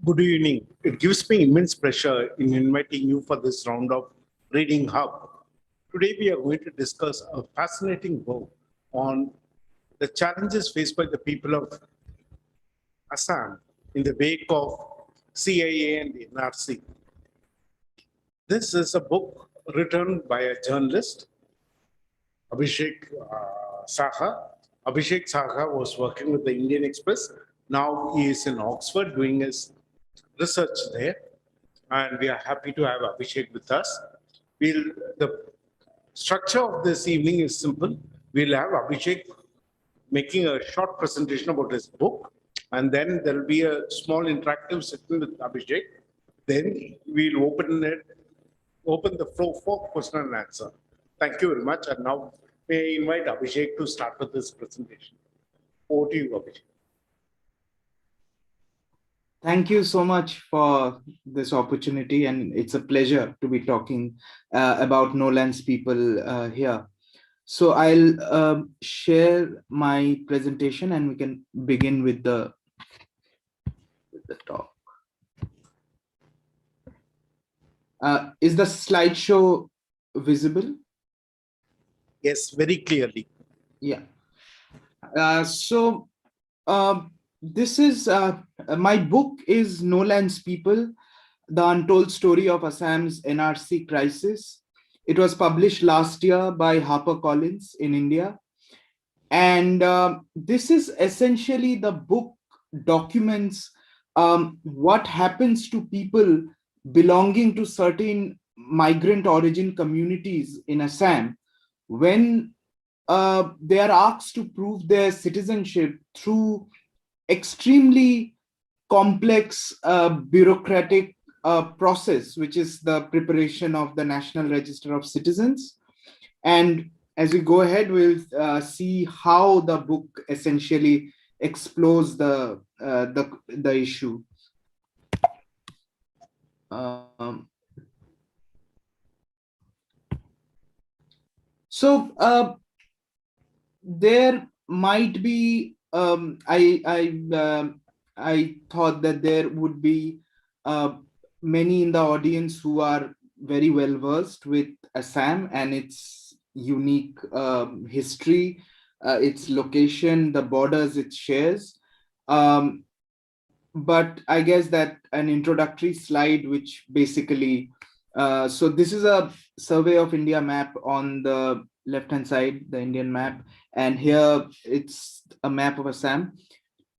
Good evening. It gives me immense pleasure in inviting you for this round of Reading Hub. Today, we are going to discuss a fascinating book on the challenges faced by the people of Assam in the wake of CIA and the Nrc. This is a book written by a journalist, Abhishek Saha. Abhishek Saha was working with the Indian Express. Now he is in Oxford doing his research there, and we are happy to have Abhishek with us. The structure of this evening is simple. We'll have Abhishek making a short presentation about his book, and then there will be a small interactive session with Abhishek. Then we'll open the floor for question and answer. Thank you very much. And now may I invite Abhishek to start with this presentation. Over to you, Abhishek. Thank you so much for this opportunity, and it's a pleasure to be talking about No Lands people here. So I'll share my presentation and we can begin with the talk. Is the slideshow visible? Yes, very clearly. Yeah. This is my book is No Lands People, the Untold Story of Assam's NRC Crisis. It was published last year by HarperCollins in India. And this is essentially the book documents what happens to people belonging to certain migrant origin communities in Assam when they are asked to prove their citizenship through extremely complex bureaucratic process, which is the preparation of the National Register of Citizens. And as we go ahead, we'll see how the book essentially explores the issue. There might be I thought that there would be many in the audience who are very well versed with Assam and its unique history, its location, the borders it shares. But I guess that an introductory slide, which basically, so this is a survey of India map on the left-hand side, the Indian map, and here it's a map of Assam.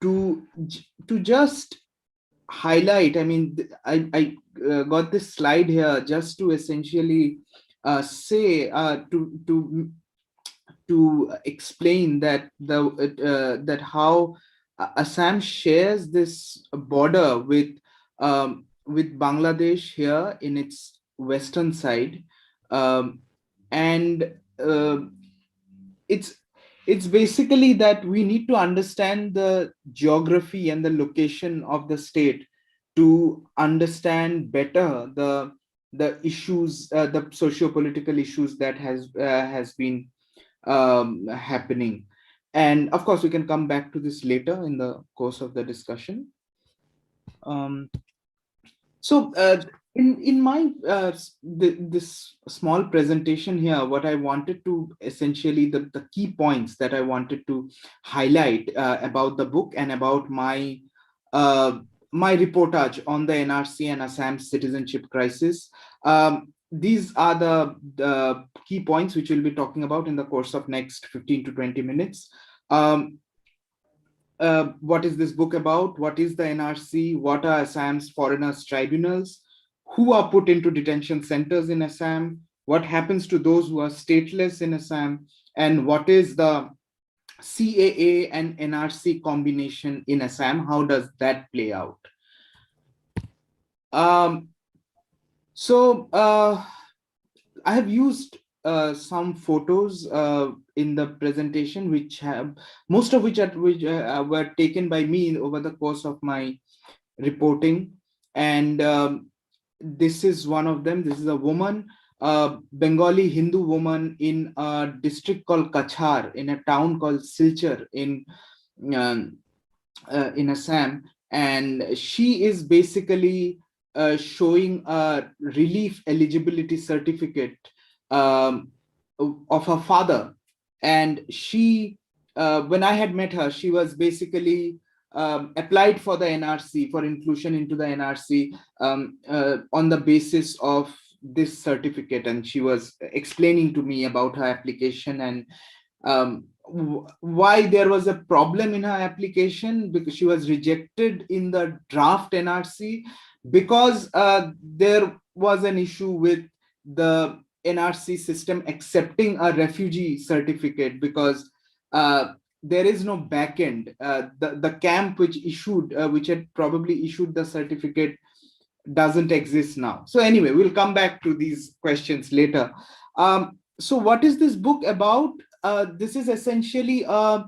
To just highlight, I mean, I got this slide here just to essentially say to explain that that how Assam shares this border with Bangladesh here in its western side, and it's basically that we need to understand the geography and the location of the state to understand better the issues, the socio-political issues that has been happening. And of course, we can come back to this later in the course of the discussion. In my this small presentation here, what I wanted to essentially the key points that I wanted to highlight about the book and about my my reportage on the NRC and Assam citizenship crisis. These are the key points which we'll be talking about in the course of next 15 to 20 minutes. What is this book about? What is the NRC? What are Assam's foreigners tribunals? Who are put into detention centers in Assam? What happens to those who are stateless in Assam? And what is the CAA and Nrc combination in Assam? How does that play out? I have used some photos in the presentation, which have most of which were taken by me over the course of my reporting, and this is one of them. This is a woman, Bengali Hindu woman in a district called Kachar, in a town called Silchar in Assam, and she is basically showing a relief eligibility certificate um, of her father. And she, when I had met her, she was basically applied for the NRC, for inclusion into the NRC on the basis of this certificate. And she was explaining to me about her application and why there was a problem in her application, because she was rejected in the draft NRC because there was an issue with the NRC system accepting a refugee certificate, because there is no backend. The camp which issued, which had probably issued the certificate, doesn't exist now. So anyway, we'll come back to these questions later. So what is this book about? This is essentially a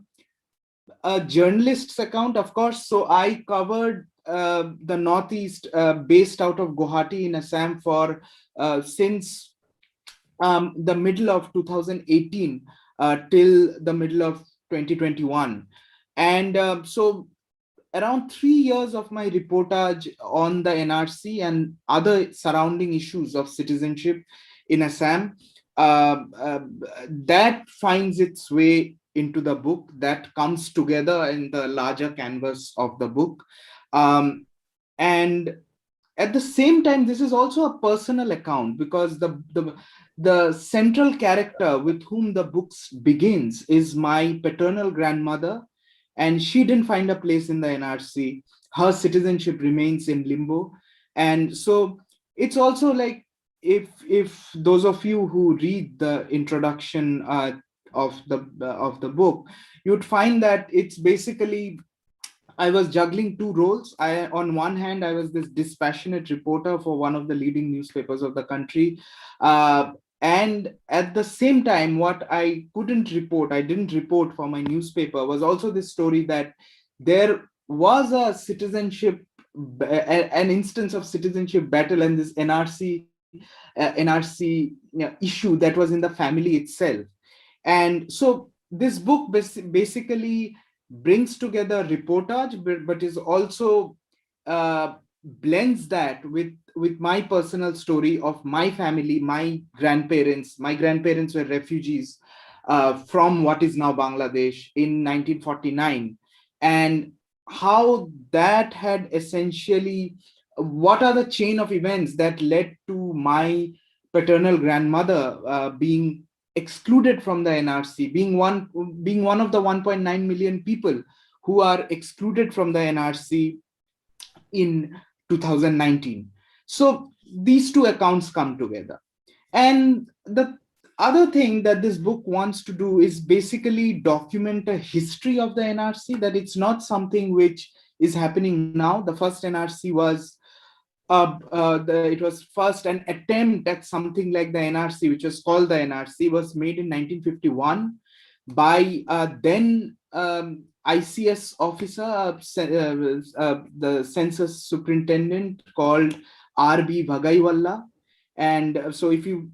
journalist's account, of course. So I covered the Northeast, based out of Guwahati in Assam for since the middle of 2018 till the middle of 2021. And so around 3 years of my reportage on the NRC and other surrounding issues of citizenship in Assam, that finds its way into the book, that comes together in the larger canvas of the book. And at the same time, this is also a personal account, because the central character with whom the book begins is my paternal grandmother, and she didn't find a place in the NRC. Her citizenship remains in limbo. And so it's also like, if those of you who read the introduction of the book, you'd find that it's basically, I was juggling two roles. On one hand, I was this dispassionate reporter for one of the leading newspapers of the country. And at the same time, what I didn't report for my newspaper, was also this story that there was a citizenship, an instance of citizenship battle, and this NRC issue that was in the family itself. And so this book basically brings together reportage, but is also blends that with my personal story of my family. My grandparents were refugees from what is now Bangladesh in 1949, and how that had essentially, what are the chain of events that led to my paternal grandmother being excluded from the NRC, being one of the 1.9 million people who are excluded from the NRC in 2019. So these two accounts come together. And the other thing that this book wants to do is basically document a history of the NRC, that it's not something which is happening now. The first NRC was it was first an attempt at something like the NRC, which was called the NRC, was made in 1951 by then ICS officer, the census superintendent, called R.B. Bhagavalla. And so if you,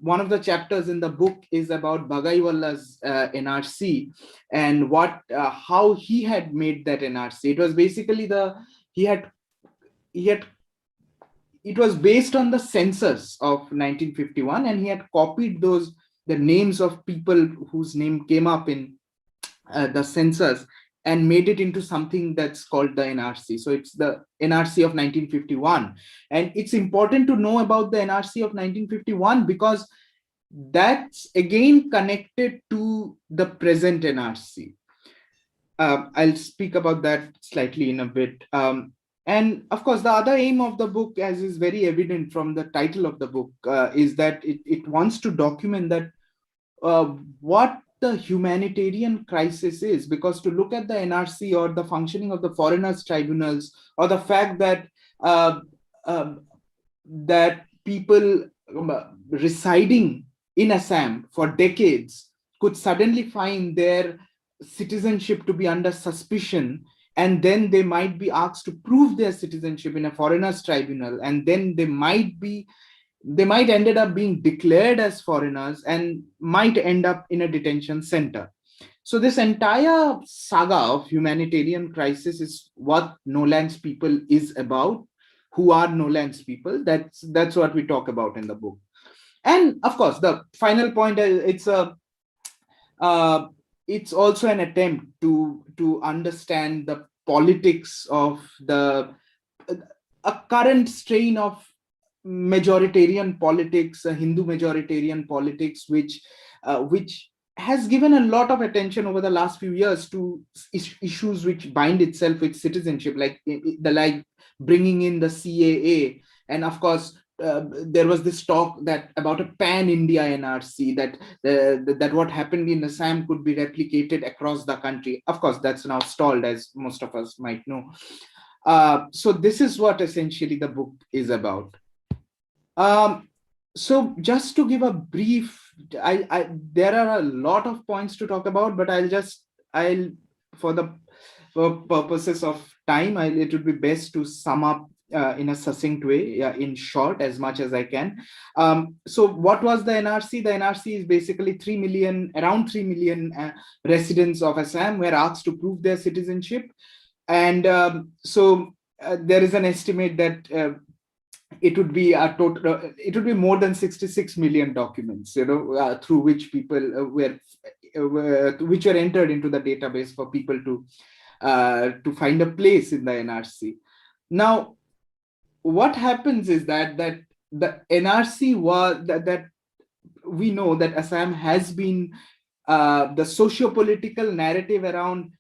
one of the chapters in the book is about Bhagavalla's NRC, and how he had made that NRC. It was basically it was based on the census of 1951, and he had copied the names of people whose name came up in the census, and made it into something that's called the NRC. So it's the NRC of 1951. And it's important to know about the NRC of 1951, because that's again connected to the present NRC. I'll speak about that slightly in a bit. And of course, the other aim of the book, as is very evident from the title of the book, is that it wants to document that what the humanitarian crisis is. Because to look at the NRC or the functioning of the foreigners tribunals, or the fact that that people residing in Assam for decades could suddenly find their citizenship to be under suspicion, and then they might be asked to prove their citizenship in a foreigners tribunal, and then they might ended up being declared as foreigners and might end up in a detention center. So this entire saga of humanitarian crisis is what No Land's People is about. Who are No Land's People? That's what we talk about in the book. And of course, the final point, uh, it's also an attempt to understand the politics of the a current strain of majoritarian politics, Hindu majoritarian politics, which has given a lot of attention over the last few years to issues which bind itself with citizenship, like bringing in the CAA, and of course. There was this talk that about a pan-India NRC, that what happened in Assam could be replicated across the country. Of course, that's now stalled, as most of us might know. So this is what essentially the book is about. So just to give a brief, there are a lot of points to talk about, but for purposes of time, it would be best to sum up in a succinct way, in short, as much as I can. So what was the NRC? The NRC is basically around 3 million residents of Assam were asked to prove their citizenship. And there is an estimate that it would be it would be more than 66 million documents, through which people which were entered into the database for people to find a place in the NRC. Now, what happens is that the NRC was that we know that Assam has been the socio-political narrative around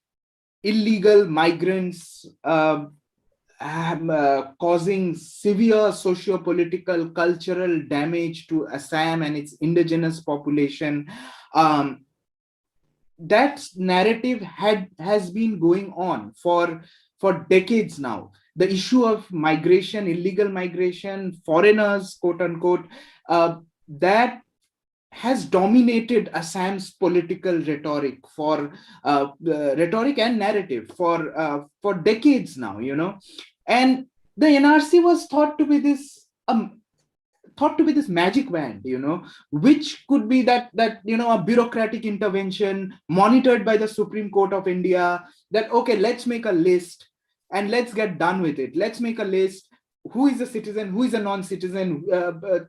illegal migrants causing severe socio-political, cultural damage to Assam and its indigenous population. That narrative has been going on for decades now. The issue of migration, illegal migration, foreigners, quote unquote, that has dominated Assam's political rhetoric rhetoric and narrative for decades now, and the NRC was thought to be this magic wand, which could be that a bureaucratic intervention monitored by the Supreme Court of India, that okay, let's make a list and let's get done with it. Let's make a list. Who is a citizen, who is a non-citizen,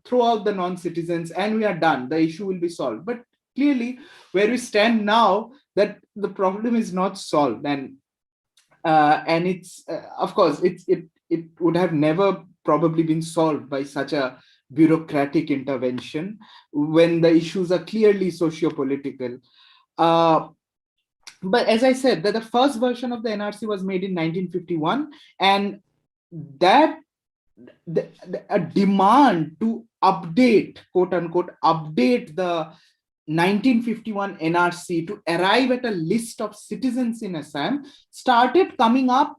throw out the non-citizens, and we are done. The issue will be solved. But clearly, where we stand now, that the problem is not solved, and it's of course it would have never probably been solved by such a bureaucratic intervention when the issues are clearly socio-political. But as I said, that the first version of the NRC was made in 1951, and that a demand to update, quote unquote, update the 1951 NRC to arrive at a list of citizens in Assam started coming up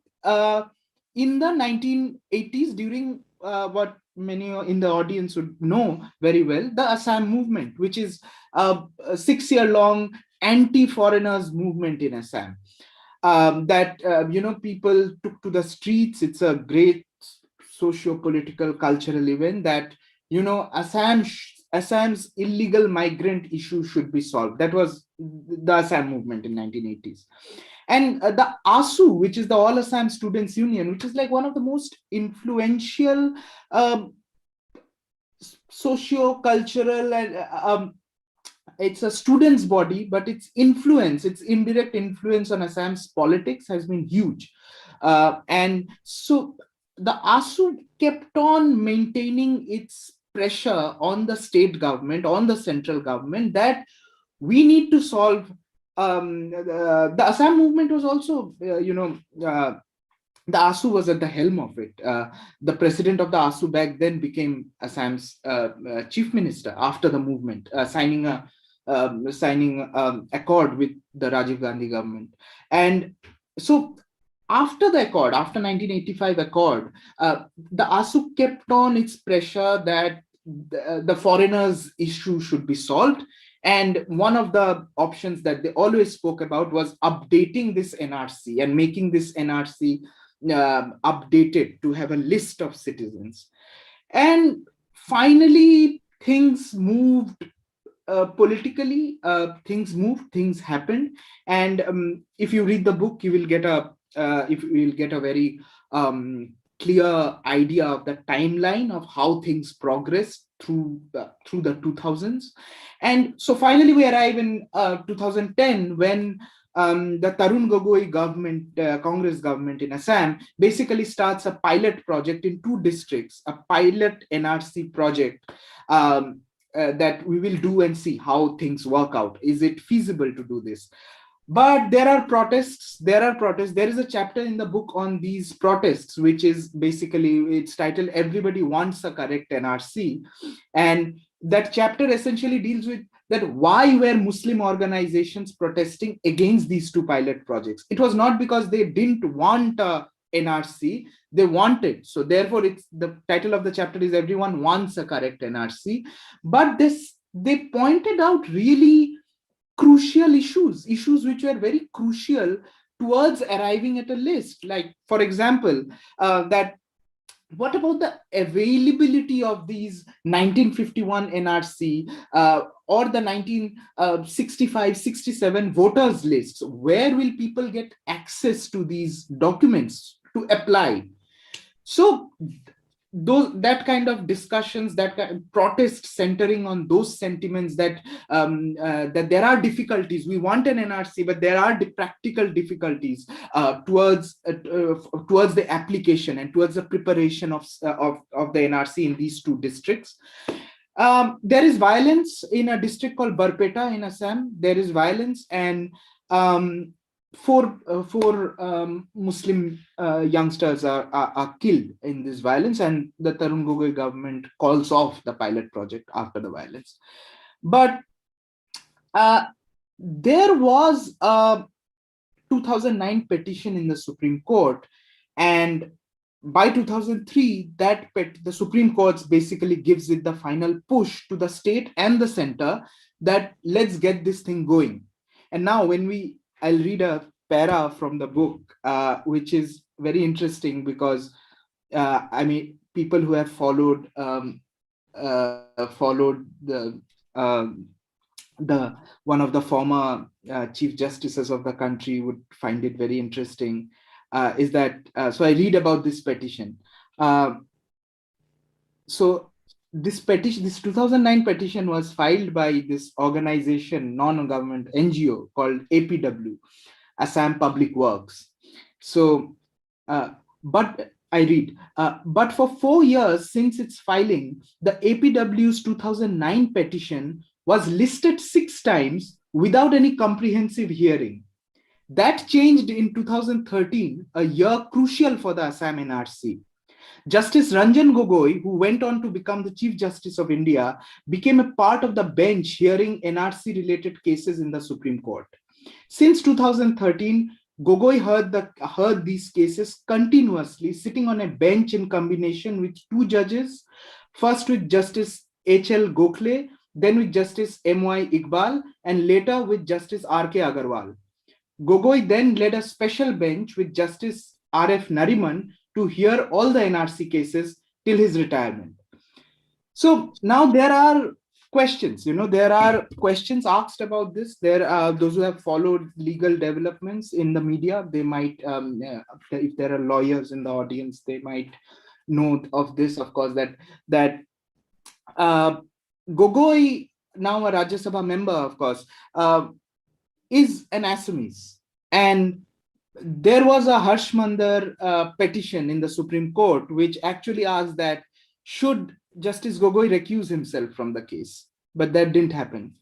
in the 1980s during what many in the audience would know very well, the Assam Movement, which is a 6-year-long anti-foreigners movement in Assam. That people took to the streets. It's a great socio-political cultural event that Assam's illegal migrant issue should be solved. That was the Assam Movement in 1980s. And the ASU, which is the All Assam Students Union, which is like one of the most influential socio-cultural and it's a students' body, but its indirect influence on Assam's politics has been huge. And so the ASU kept on maintaining its pressure on the state government, on the central government, that we need to solve. The Assam Movement was also, the ASU was at the helm of it. The president of the ASU back then became Assam's chief minister after the movement, signing accord with the Rajiv Gandhi government. And so after the accord, after 1985 accord, the ASU kept on its pressure that the foreigners issue should be solved. And one of the options that they always spoke about was updating this NRC and making this NRC updated to have a list of citizens. And finally, things moved politically, things moved, things happened, and if you read the book, you will get a very clear idea of the timeline of how things progressed through the 2000s. And so finally we arrive in 2010, when the Tarun Gogoi government, Congress government in Assam, basically starts a pilot project in 2 districts, a pilot NRC project, that we will do and see how things work out. Is it feasible to do this? But there are protests. There is a chapter in the book on these protests, which is basically, it's titled "Everybody Wants a Correct NRC," and that chapter essentially deals with that why were Muslim organizations protesting against these 2 pilot projects. It was not because they didn't want a NRC, they wanted. So therefore, it's the title of the chapter is "Everyone Wants a Correct NRC," but they pointed out really crucial issues which were very crucial towards arriving at a list. Like, for example, that what about the availability of these 1951 NRC or the 1965-67 voters lists? Where will people get access to these documents to apply? So that kind of discussions, that kind of protests centering on those sentiments, that that there are difficulties. We want an NRC, but there are practical difficulties towards the application and towards the preparation of the NRC in these 2 districts. There is violence in a district called Barpeta in Assam. There is violence, and 4 Muslim youngsters are killed in this violence, and the Tarun Gogoi government calls off the pilot project after the violence. But there was a 2009 petition in the Supreme Court, and by 2003, the Supreme Court basically gives it the final push to the state and the center that let's get this thing going. And now I'll read a para from the book, which is very interesting because, people who have followed the one of the former chief justices of the country would find it very interesting. Is that so? I read about this petition. So this 2009 petition was filed by this organization, non-government NGO called APW, Assam Public Works. So, but I read, but for 4 years since its filing, the APW's 2009 petition was listed 6 times without any comprehensive hearing. That changed in 2013, a year crucial for the Assam NRC. Justice Ranjan Gogoi, who went on to become the Chief Justice of India, became a part of the bench hearing NRC-related cases in the Supreme Court. Since 2013, Gogoi heard these cases continuously, sitting on a bench in combination with 2 judges, first with Justice H.L. Gokhale, then with Justice M.Y. Iqbal, and later with Justice R.K. Agarwal. Gogoi then led a special bench with Justice R.F. Nariman to hear all the NRC cases till his retirement. So now there are questions, there are questions asked about this. There are those who have followed legal developments in the media. They might, if there are lawyers in the audience, they might know of this, of course, that Gogoi, now a Rajya Sabha member, of course, is an Assamese. And there was a Harsh Mandar petition in the Supreme Court, which actually asked that should Justice Gogoi recuse himself from the case, but that didn't happen.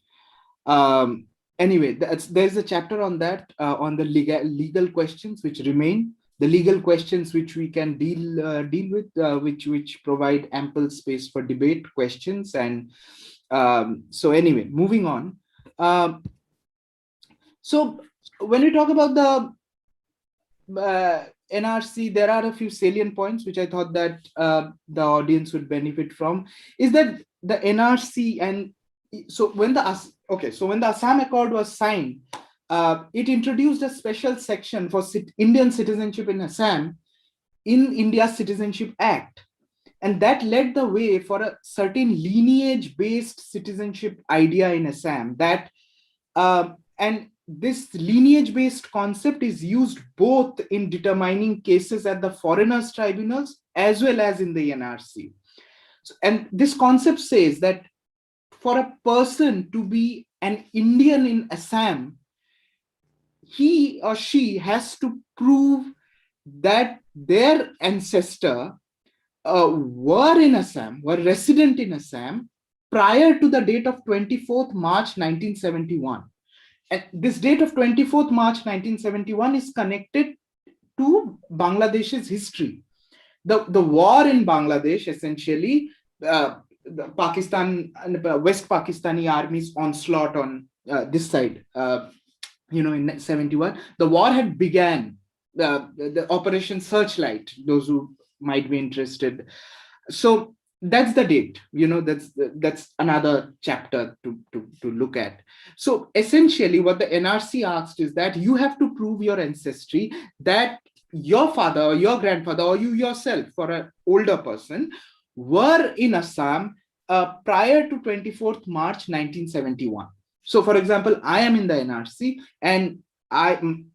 Anyway, there's a chapter on that, on the legal questions which remain, the legal questions which we can deal with, which provide ample space for debate, questions, and so anyway, moving on. So when we talk about the NRC, there are a few salient points which I thought that the audience would benefit from. Is that the NRC, and so when the Assam Accord was signed, it introduced a special section for Indian citizenship in Assam in India's Citizenship Act, And that led the way for a certain lineage-based citizenship idea in Assam that, and this lineage-based concept is used both in determining cases at the foreigners tribunals as well as in the NRC. So, and this concept says that for a person to be an Indian in Assam, he or she has to prove that their ancestor were in Assam, were resident in Assam prior to the date of 24th March 1971. And this date of 24th March 1971 is connected to Bangladesh's history. The war in Bangladesh, essentially, the Pakistan and West Pakistani army's onslaught on this side, in 71, the war had began, the Operation Searchlight, those who might be interested. So that's the date, that's another chapter to look at. So essentially what the NRC asked is that you have to prove your ancestry, that your father or your grandfather or you yourself, for an older person, were in Assam prior to 24th March 1971. So for example, I am in the NRC and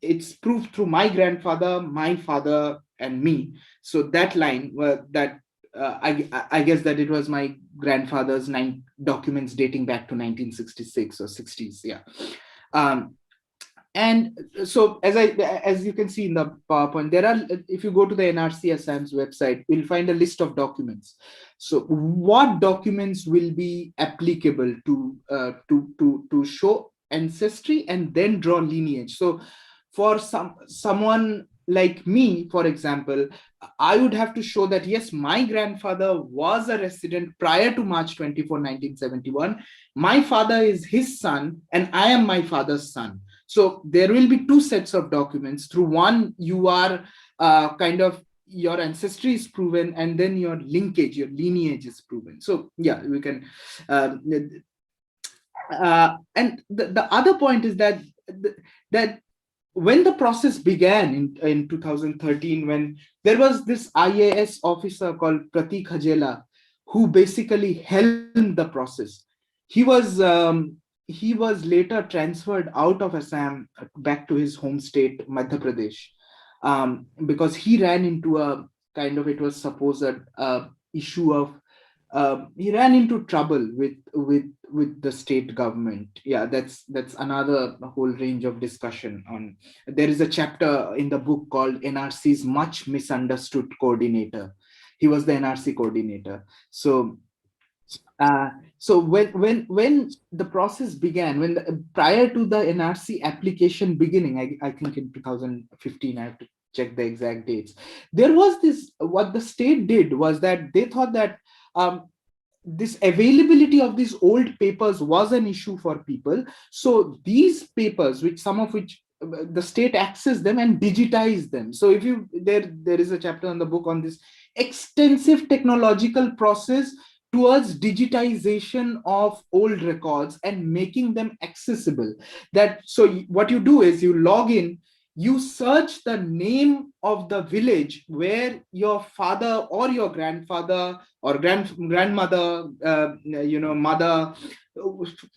it's proved through my grandfather, my father, and me. So that line that I guess that it was my grandfather's 9 documents dating back to 1966 or 60s. Yeah. And so as you can see in the PowerPoint, there are, if you go to the NRC Assam's website, you'll find a list of documents. So what documents will be applicable to show ancestry and then draw lineage? So for someone like me, for example, I would have to show that, yes, my grandfather was a resident prior to March 24, 1971. My father is his son, and I am my father's son. So there will be 2 sets of documents. Through one, you are your ancestry is proven, and then your linkage, your lineage is proven. So yeah, we can. And the other point is that when the process began in 2013, when there was this IAS officer called Pratik Hajela, who basically helmed the process. He was later transferred out of Assam back to his home state, Madhya Pradesh, because he ran into a it was supposed issue of he ran into trouble with the state government. Yeah, that's another whole range of discussion on. There is a chapter in the book called NRC's Much Misunderstood Coordinator. He was the NRC coordinator. So when the process began, prior to the NRC application beginning, I think in 2015, I have to check the exact dates, there was this, what the state did was that they thought that this availability of these old papers was an issue for people. So these papers, some of which the state accessed them and digitized them. So if there is a chapter in the book on this extensive technological process towards digitization of old records and making them accessible. So what you do is you log in, you search the name of the village where your father or your grandfather or grandmother, mother,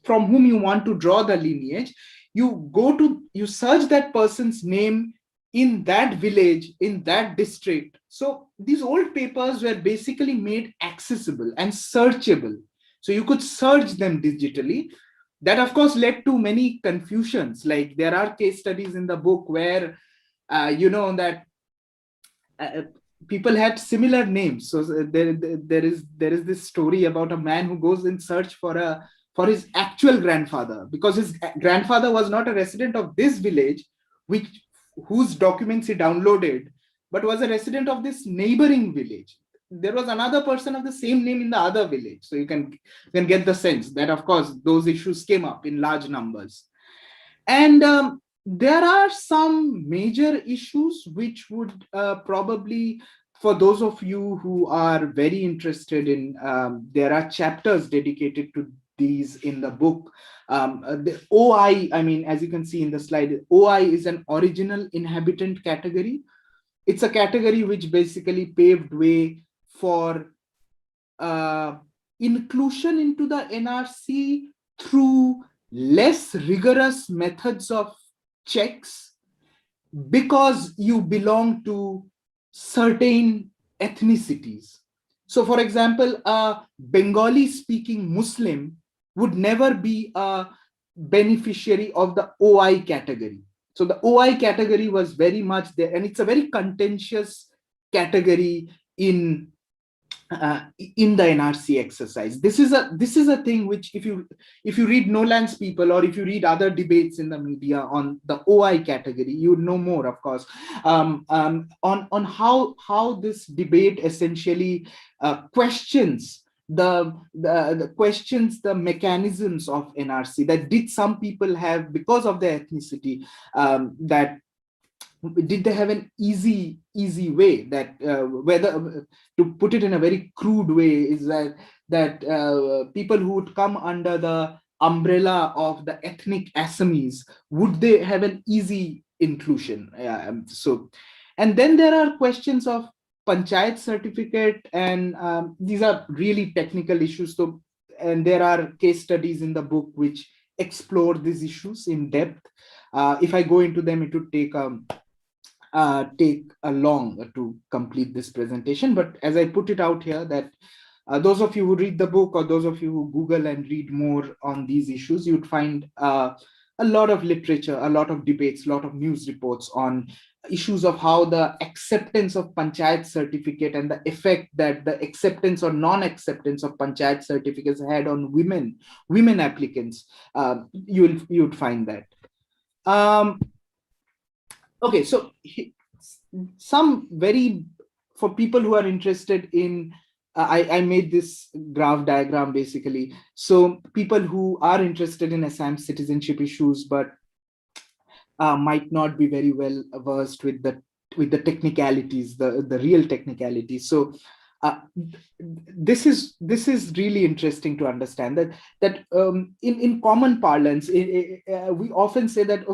from whom you want to draw the lineage. You search that person's name in that village, in that district. So these old papers were basically made accessible and searchable. So you could search them digitally. That, of course, led to many confusions. Like there are case studies in the book where, that people had similar names. So there is this story about a man who goes in search for his actual grandfather, because his grandfather was not a resident of this village, whose documents he downloaded, but was a resident of this neighboring village. There was another person of the same name in the other village. So you can get the sense that, of course, those issues came up in large numbers. And there are some major issues which would probably, for those of you who are very interested in, there are chapters dedicated to these in the book. The OI, as you can see in the slide, OI is an original inhabitant category. It's a category which basically paved way for inclusion into the NRC through less rigorous methods of checks because you belong to certain ethnicities. So, for example, a Bengali speaking Muslim would never be a beneficiary of the OI category. So the OI category was very much there, and it's a very contentious category in the NRC exercise. This is a thing which, if you read Nolan's People, or if you read other debates in the media on the OI category, you would know more, of course, on how this debate essentially questions the mechanisms of NRC. That did some people have, because of their ethnicity, that did they have an easy way, that whether, to put it in a very crude way, is that people who would come under the umbrella of the ethnic Assamese, would they have an easy inclusion? So, and then there are questions of panchayat certificate, and these are really technical issues. So, and there are case studies in the book which explore these issues in depth. If I go into them, it would take a long to complete this presentation. But as I put it out here, that those of you who read the book, or those of you who Google and read more on these issues, you'd find a lot of literature, a lot of debates, a lot of news reports on issues of how the acceptance of panchayat certificate and the effect that the acceptance or non-acceptance of panchayat certificates had on women applicants. You'd find that. Okay, so some very, for people who are interested in, I made this graph diagram basically. So people who are interested in Assam citizenship issues, but might not be very well versed with the technicalities, the real technicalities. So this is really interesting to understand that in common parlance, we often say that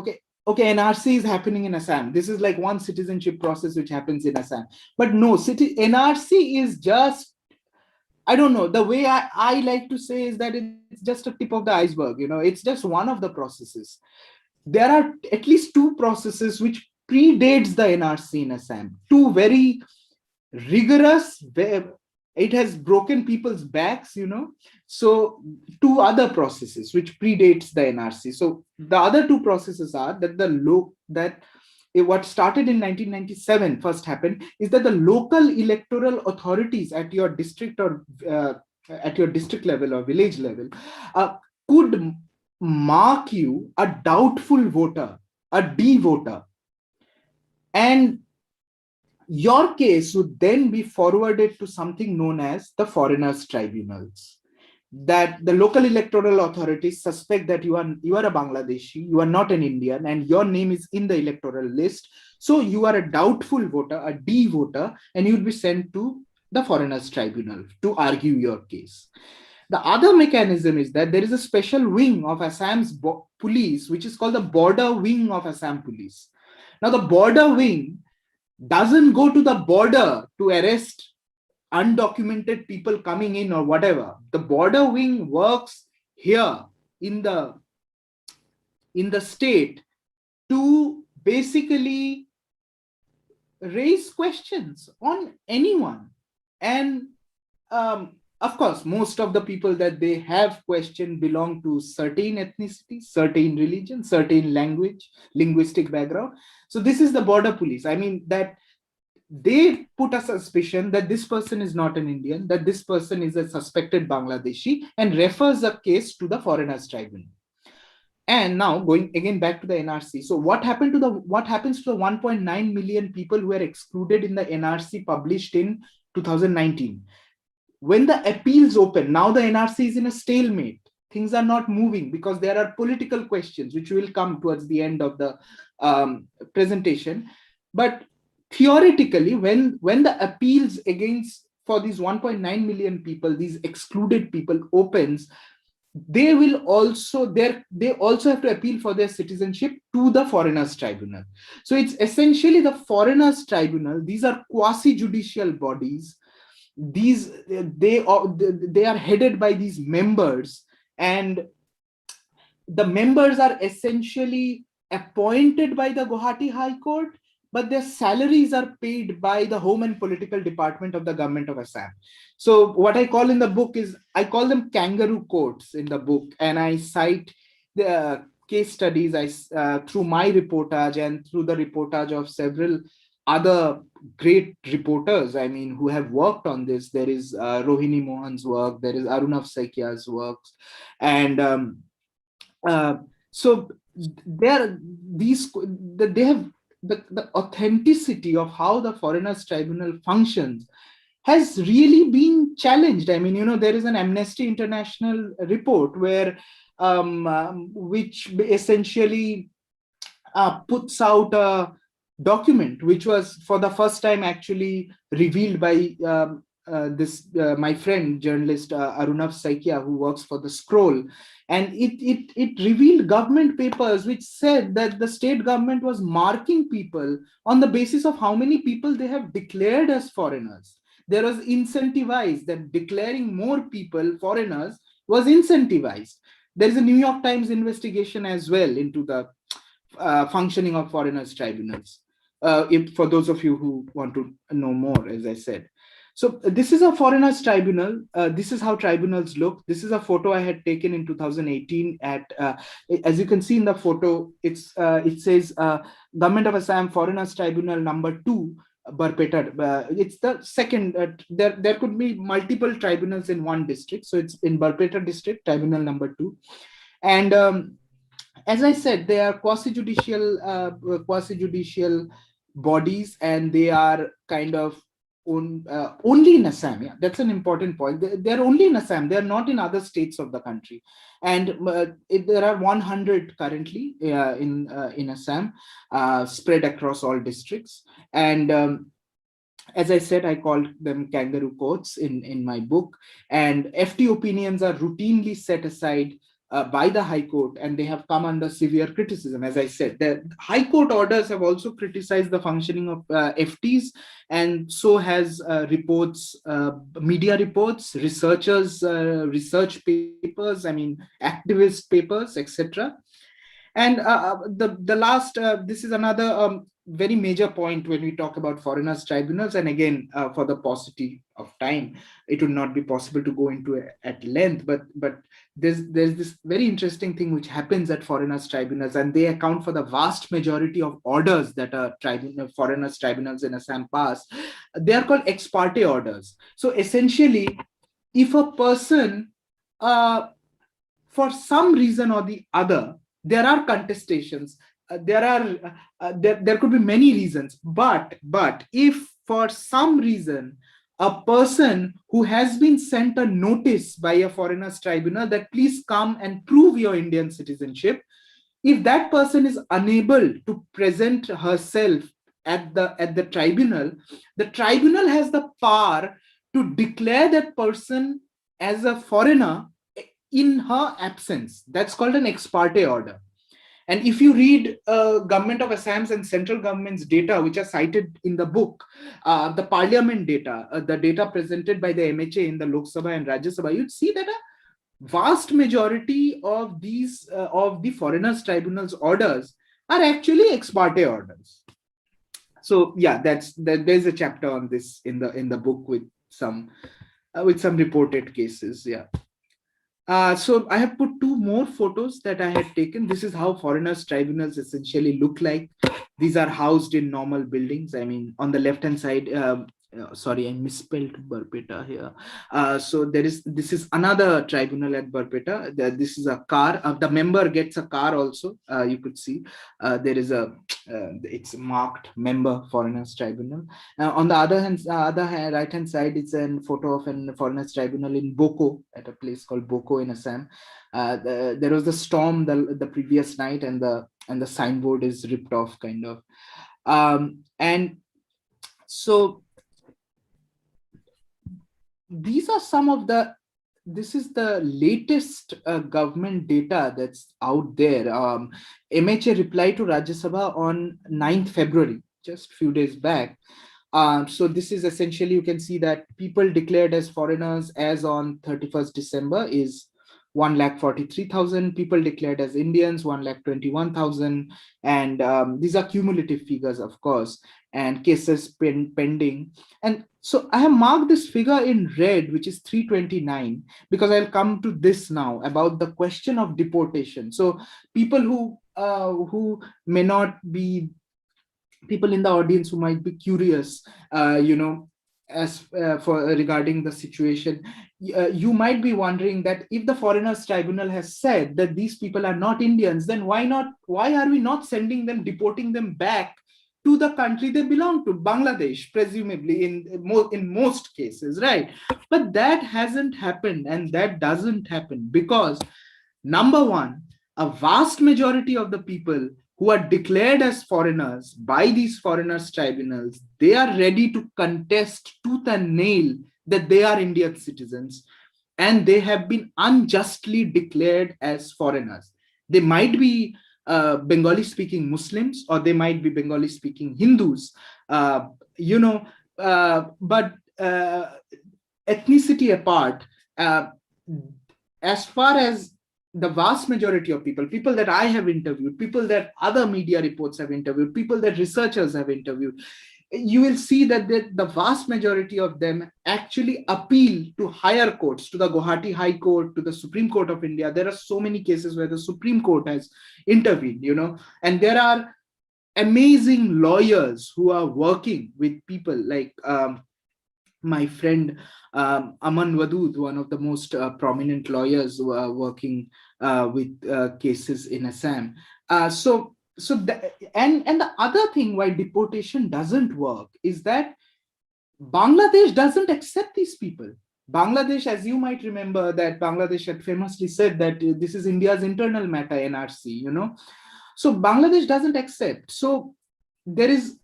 okay, NRC is happening in Assam. This is like one citizenship process which happens in Assam. But no, NRC is just, I don't know, the way I like to say is that it's just a tip of the iceberg. It's just one of the processes. There are at least two processes which predates the NRC in Assam. Two very rigorous, it has broken people's backs, So two other processes which predates the NRC. So the other two processes are that what started in 1997 first happened is that the local electoral authorities at your district or at your district level or village level could mark you a doubtful voter, a D voter, and your case would then be forwarded to something known as the foreigners tribunals. That the local electoral authorities suspect that you are a Bangladeshi, you are not an Indian, and your name is in the electoral list. So you are a doubtful voter, a D voter, and you would be sent to the foreigners tribunal to argue your case. The other mechanism is that there is a special wing of Assam's police, which is called the border wing of Assam police. Now the border wing doesn't go to the border to arrest undocumented people coming in or whatever. The border wing works here in the state to basically raise questions on anyone. And of course, most of the people that they have questioned belong to certain ethnicities, certain religion, certain linguistic background. So this is the border police. I mean, that they put a suspicion that this person is not an Indian, that this person is a suspected Bangladeshi, and refers a case to the foreigners tribunal. And now going again back to the NRC. So what happens to the 1.9 million people who were excluded in the NRC published in 2019? When the appeals open, now the NRC is in a stalemate. Things are not moving because there are political questions, which will come towards the end of the presentation. But theoretically, when the appeals for these 1.9 million people, these excluded people, opens, they also have to appeal for their citizenship to the foreigners tribunal. So it's essentially the foreigners tribunal. These are quasi-judicial bodies they are headed by these members, and the members are essentially appointed by the Guwahati High Court, but their salaries are paid by the Home and Political Department of the government of Assam. So what I call in the book is, I call them kangaroo courts in the book, and I cite the case studies through my reportage and through the reportage of several other great reporters, I mean, who have worked on this. There is Rohini Mohan's work, there is Arunav Saikia's works, and uh, so they have the authenticity of how the Foreigners Tribunal functions has really been challenged. I mean, there is an Amnesty International report where which essentially puts out a document which was for the first time actually revealed by my friend journalist Arunav Saikia, who works for the Scroll, and it revealed government papers which said that the state government was marking people on the basis of how many people they have declared as foreigners. There was incentivized that declaring more people foreigners was incentivized. There is a New York Times investigation as well into the functioning of foreigners tribunals. For those of you who want to know more, as I said. So this is a foreigners tribunal. This is how tribunals look. This is a photo I had taken in 2018 at, as you can see in the photo, it says Government of Assam Foreigners Tribunal number 2, Barpeta. It's the second, there could be multiple tribunals in one district. So it's in Barpeta district, tribunal number 2. And as I said, they are quasi-judicial bodies, and they are kind of only in Assam. Yeah, that's an important point. They're only in Assam. They're not in other states of the country. And there are 100 currently in Assam, spread across all districts. And as I said, I called them kangaroo courts in my book. And FT opinions are routinely set aside by the High Court, and they have come under severe criticism. As I said, the High Court orders have also criticized the functioning of FTs, and so has reports, media reports, researchers, research papers, I mean, activist papers, etc. And the last, this is another very major point when we talk about foreigners tribunals. And again, for the paucity of time, it would not be possible to go into it at length. But there's this very interesting thing which happens at foreigners tribunals, and they account for the vast majority of orders that are foreigners tribunals in Assam pass. They are called ex parte orders. So essentially, if a person, for some reason or the other, there are contestations, there could be many reasons, but if for some reason a person who has been sent a notice by a foreigners tribunal that please come and prove your Indian citizenship, if that person is unable to present herself at the tribunal, the tribunal has the power to declare that person as a foreigner in her absence. That's called an ex parte order. And if you read Government of Assam's and central government's data, which are cited in the book, the parliament data, the data presented by the MHA in the Lok Sabha and Rajya Sabha, you'd see that a vast majority of these of the foreigners tribunals orders are actually ex parte orders. So yeah, there's a chapter on this in the book with some reported cases. Yeah. So I have put 2 more photos that I had taken. This is how foreigners tribunals essentially look like. These are housed in normal buildings. I mean, on the left-hand side, sorry, I misspelled Barpeta here. So this is another tribunal at Barpeta. This is a car. The member gets a car also. You could see there is it's marked member foreigners tribunal. On the other hand, right hand side, it's a photo of a foreigners tribunal in Boko, at a place called Boko in Assam. There was the storm the previous night, and the signboard is ripped off, kind of. And so these are some of this is the latest government data that's out there. MHA replied to Rajya Sabha on 9th February, just a few days back. So this is essentially, you can see that people declared as foreigners as on 31st December is 1,43,000. People declared as Indians, 1,21,000. And these are cumulative figures, of course, and cases pending. And so I have marked this figure in red, which is 329, because I'll come to this now about the question of deportation. So people who may not be, people in the audience who might be curious, as for regarding the situation, you might be wondering that if the Foreigners Tribunal has said that these people are not Indians, then why are we not sending them, deporting them back to the country they belong to, Bangladesh, presumably in most cases, right? But that hasn't happened, and that doesn't happen because, number one, a vast majority of the people who are declared as foreigners by these foreigners tribunals, they are ready to contest tooth and nail that they are Indian citizens, and they have been unjustly declared as foreigners. They might be Bengali speaking Muslims, or they might be Bengali speaking Hindus, but ethnicity apart, as far as the vast majority of people that I have interviewed, people that other media reports have interviewed, people that researchers have interviewed, you will see that the vast majority of them actually appeal to higher courts, to the Guwahati High Court, to the Supreme Court of India. There are so many cases where the Supreme Court has intervened, and there are amazing lawyers who are working with people like my friend Aman Wadud, one of the most prominent lawyers working with cases in Assam. And the other thing why deportation doesn't work is that Bangladesh doesn't accept these people. Bangladesh, as you might remember, that Bangladesh had famously said that this is India's internal matter, NRC, So Bangladesh doesn't accept. So there's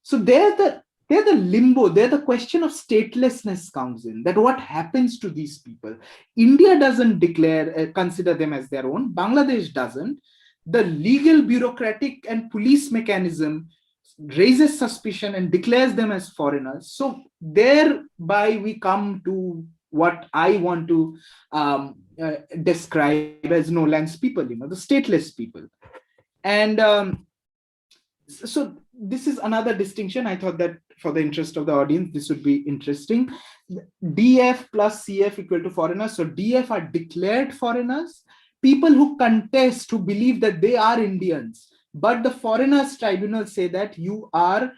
the limbo, there the question of statelessness comes in, that what happens to these people. India doesn't consider them as their own. Bangladesh doesn't. The legal, bureaucratic, and police mechanism raises suspicion and declares them as foreigners. So thereby we come to what I want to describe as no lands people, the stateless people. And so this is another distinction. I thought that for the interest of the audience, this would be interesting. DF plus CF equal to foreigners. So DF are declared foreigners, people who contest, who believe that they are Indians. But the Foreigners Tribunal say that you are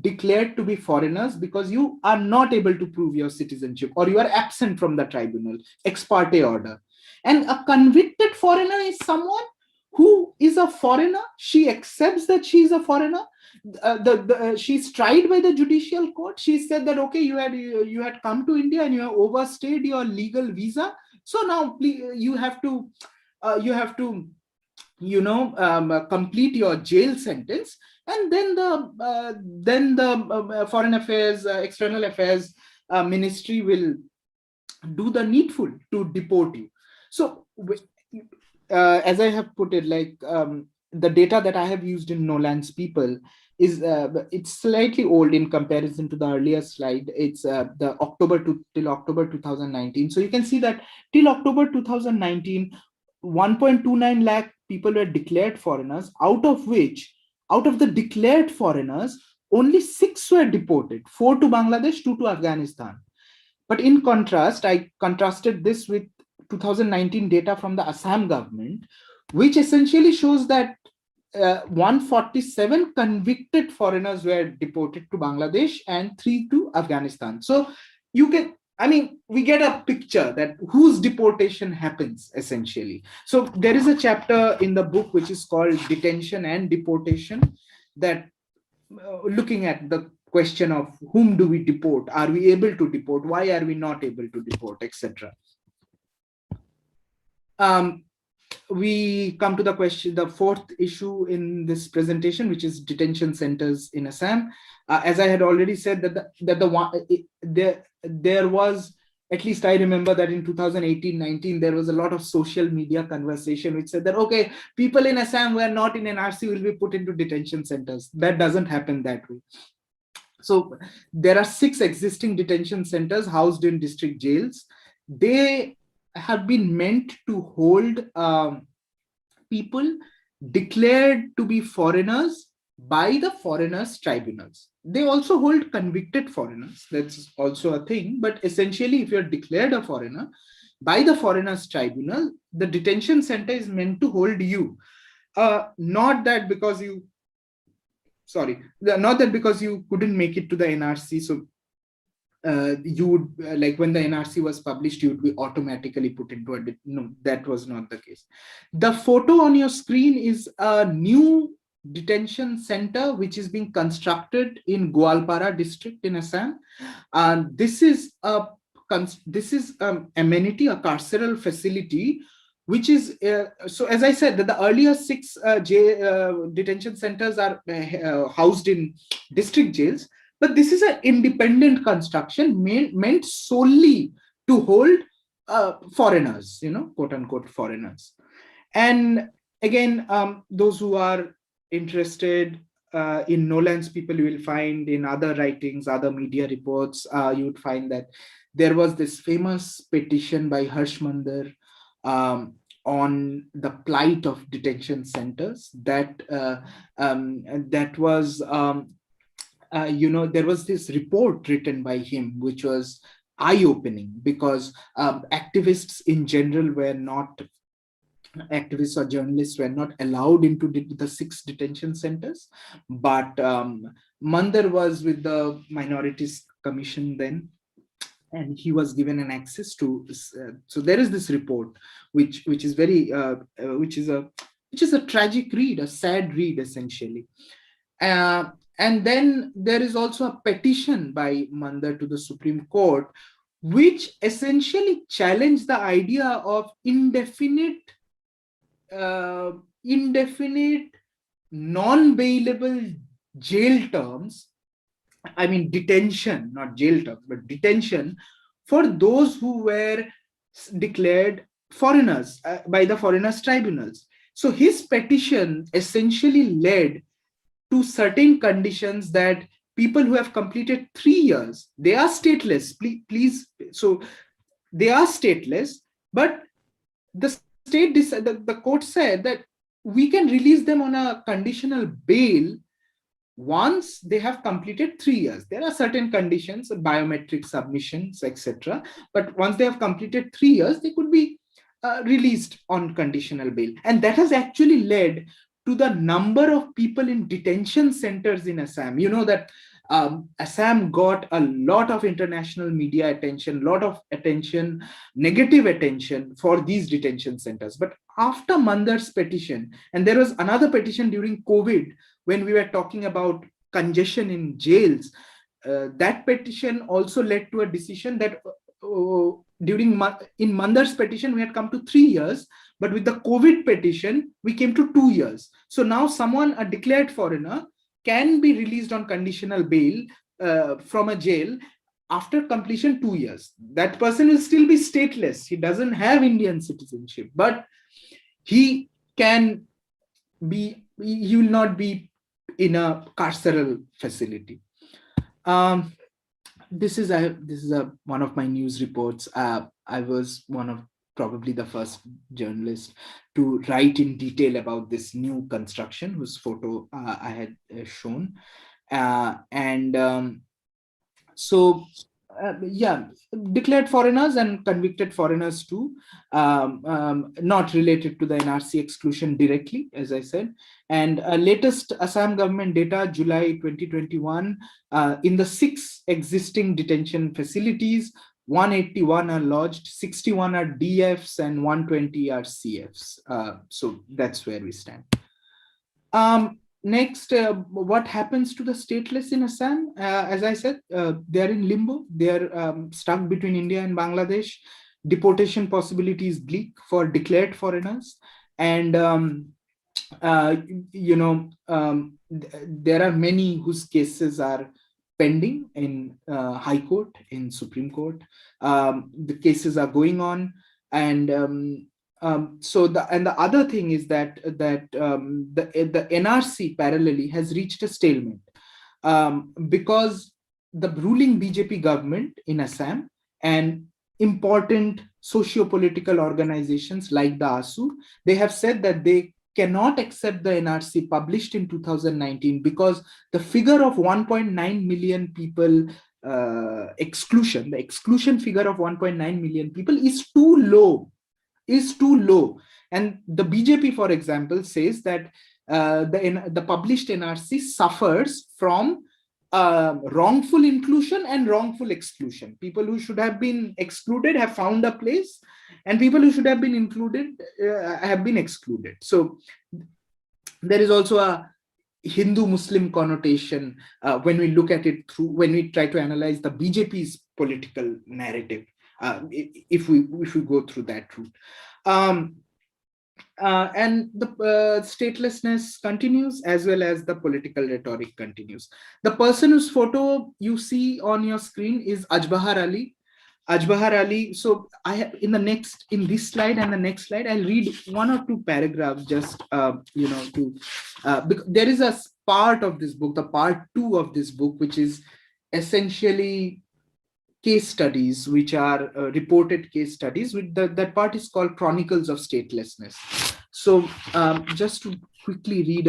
declared to be foreigners because you are not able to prove your citizenship, or you are absent from the tribunal, ex parte order. And a convicted foreigner is someone who is a foreigner. She accepts that she is a foreigner. She's tried by the judicial court. She said that, okay, you had come to India and you have overstayed your legal visa. So now please, you have to complete your jail sentence, and then the Foreign Affairs, External Affairs Ministry will do the needful to deport you. So as I have put it, like the data that I have used in No Lands People is it's slightly old in comparison to the earlier slide. It's the till October 2019. So you can see that till October 2019, 1.29 lakh people were declared foreigners, out of the declared foreigners, only 6 were deported, 4 to Bangladesh, 2 to Afghanistan. But in contrast, I contrasted this with 2019 data from the Assam government, which essentially shows that 147 convicted foreigners were deported to Bangladesh and 3 to Afghanistan. So we get a picture that whose deportation happens essentially. So there is a chapter in the book which is called Detention and Deportation, that looking at the question of whom do we deport, are we able to deport, why are we not able to deport, etc. We come to the fourth issue in this presentation, which is detention centers in Assam. As I had already said, there was, at least I remember that in 2018-19, there was a lot of social media conversation which said that, okay, people in Assam who are not in NRC will be put into detention centers. That doesn't happen that way. So there are 6 existing detention centers housed in district jails. They have been meant to hold people declared to be foreigners by the foreigners tribunals. They also hold convicted foreigners. That's also a thing. But essentially, if you're declared a foreigner by the foreigners tribunal, the detention center is meant to hold you. Not that because you, not that because you couldn't make it to the NRC, so you would, like when the NRC was published, you would be automatically put into a, no, that was not the case. The photo on your screen is a new detention center which is being constructed in Goalpara district in Assam. And this is amenity, a carceral facility, which is, so as I said, that the earlier 6 detention centers are housed in district jails, but this is an independent construction meant solely to hold foreigners, quote unquote foreigners. And again, those who are interested in Nolan's people, you will find in other writings, other media reports, you would find that there was this famous petition by Harsh Mandar on the plight of detention centers that was there was this report written by him which was eye-opening, because activists in general were not, activists or journalists were not allowed into the 6 detention centers, but Mandar was with the Minorities Commission then, and he was given an access to so there is this report which is very which is a tragic read, a sad read essentially. And then there is also a petition by Mandar to the Supreme Court, which essentially challenged the idea of indefinite, non-bailable jail terms. I mean, detention, not jail terms, but detention for those who were declared foreigners by the foreigners tribunals. So his petition essentially led to certain conditions that people who have completed 3 years, they are stateless, please. So they are stateless, but the the court said that we can release them on a conditional bail once they have completed 3 years. There are certain conditions, biometric submissions, etc. But once they have completed 3 years, they could be released on conditional bail. And that has actually led to the number of people in detention centers in Assam. You know that Assam got a lot of international media attention, lot of attention, negative attention for these detention centers. But after Mandar's petition, and there was another petition during COVID when we were talking about congestion in jails, that petition also led to a decision that in Mandar's petition, we had come to 3 years, but with the COVID petition, we came to 2 years. So now someone, a declared foreigner, can be released on conditional bail from a jail after completion 2 years. That person will still be stateless. He doesn't have Indian citizenship, but he will not be in a carceral facility. This is one of my news reports. I was one of probably the first journalist to write in detail about this new construction, whose photo I had shown. Declared foreigners and convicted foreigners too, not related to the NRC exclusion directly, as I said. And latest Assam government data, July 2021, in the 6 existing detention facilities, 181 are lodged, 61 are DFs, and 120 are CFs. So that's where we stand. Next, what happens to the stateless in Assam? As I said, they're in limbo. They're stuck between India and Bangladesh. Deportation possibility is bleak for declared foreigners. And, there are many whose cases are pending in High Court, in Supreme Court. The cases are going on. And the other thing is that the NRC parallelly has reached a stalemate. because the ruling BJP government in Assam and important socio-political organizations like the ASU, they have said that they cannot accept the NRC published in 2019 because the figure of 1.9 million people the exclusion figure of 1.9 million people is too low, And the BJP, for example, says that the published NRC suffers from wrongful inclusion and wrongful exclusion. People who should have been excluded have found a place, and people who should have been included have been excluded. So there is also a Hindu-Muslim connotation when we look at it when we try to analyze the BJP's political narrative, if we go through that route. And the statelessness continues, as well as the political rhetoric continues. The person whose photo you see on your screen is Ajbahar Ali. So I have in this slide and the next slide, I'll read one or two paragraphs just there is a part of this book, the part 2 of this book, which is essentially case studies, which are reported case studies. With that part is called Chronicles of Statelessness. So just to quickly read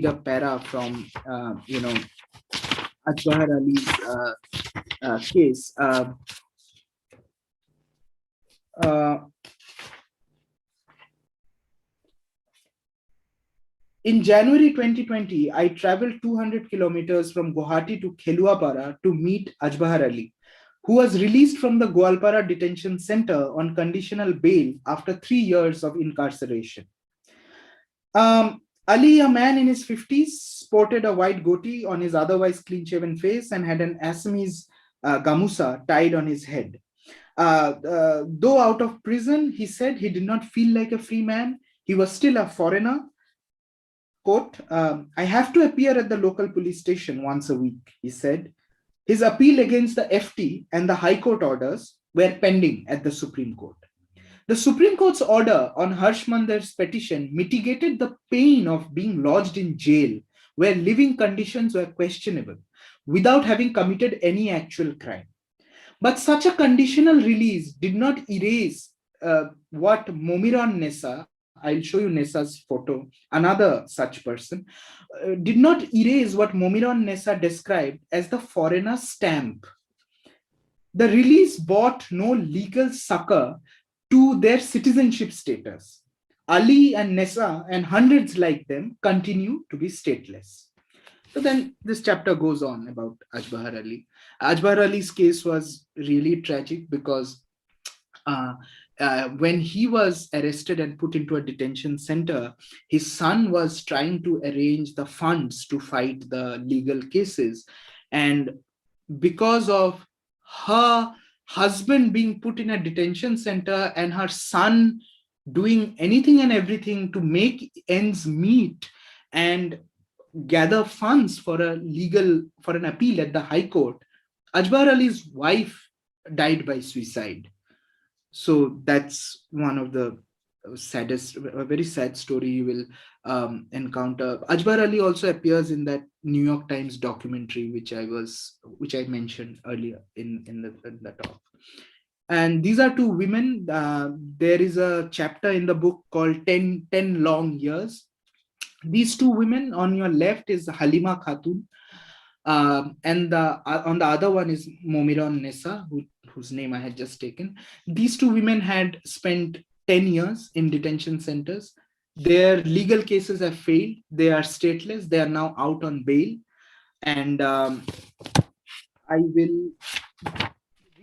a para from Ajbahar Ali's case. In January 2020, I traveled 200 kilometers from Guwahati to Kheluapara to meet Ajbahar Ali, who was released from the Goalpara Detention Center on conditional bail after 3 years of incarceration. Ali, a man in his 50s, sported a white goatee on his otherwise clean-shaven face and had an Assamese gamusa tied on his head. Though out of prison, he said he did not feel like a free man. He was still a foreigner. Quote, I have to appear at the local police station once a week, he said. His appeal against the FT and the High Court orders were pending at the Supreme Court. The Supreme Court's order on Harsh Mandar's petition mitigated the pain of being lodged in jail where living conditions were questionable without having committed any actual crime. But such a conditional release did not erase what Momiron Nessa, I'll show you Nessa's photo, another such person, did not erase what Momiron Nessa described as the foreigner stamp. The release brought no legal succor to their citizenship status. Ali and Nessa and hundreds like them continue to be stateless. So then this chapter goes on about Ajbahar Ali. Ajbahar Ali's case was really tragic because when he was arrested and put into a detention center, his son was trying to arrange the funds to fight the legal cases. And because of her husband being put in a detention center and her son doing anything and everything to make ends meet and gather funds for an appeal at the High Court, Ajbahar Ali's wife died by suicide. So that's one of the saddest, a very sad story you will encounter. Ajbahar Ali also appears in that New York Times documentary, which I mentioned earlier in the talk. And these are two women. There is a chapter in the book called 10 Long Years. These two women, on your left is Halima Khatun, and on the other one is Momiron Nessa, whose name I had just taken. These two women had spent 10 years in detention centers. Their legal cases have failed. They are stateless. They are now out on bail. And I will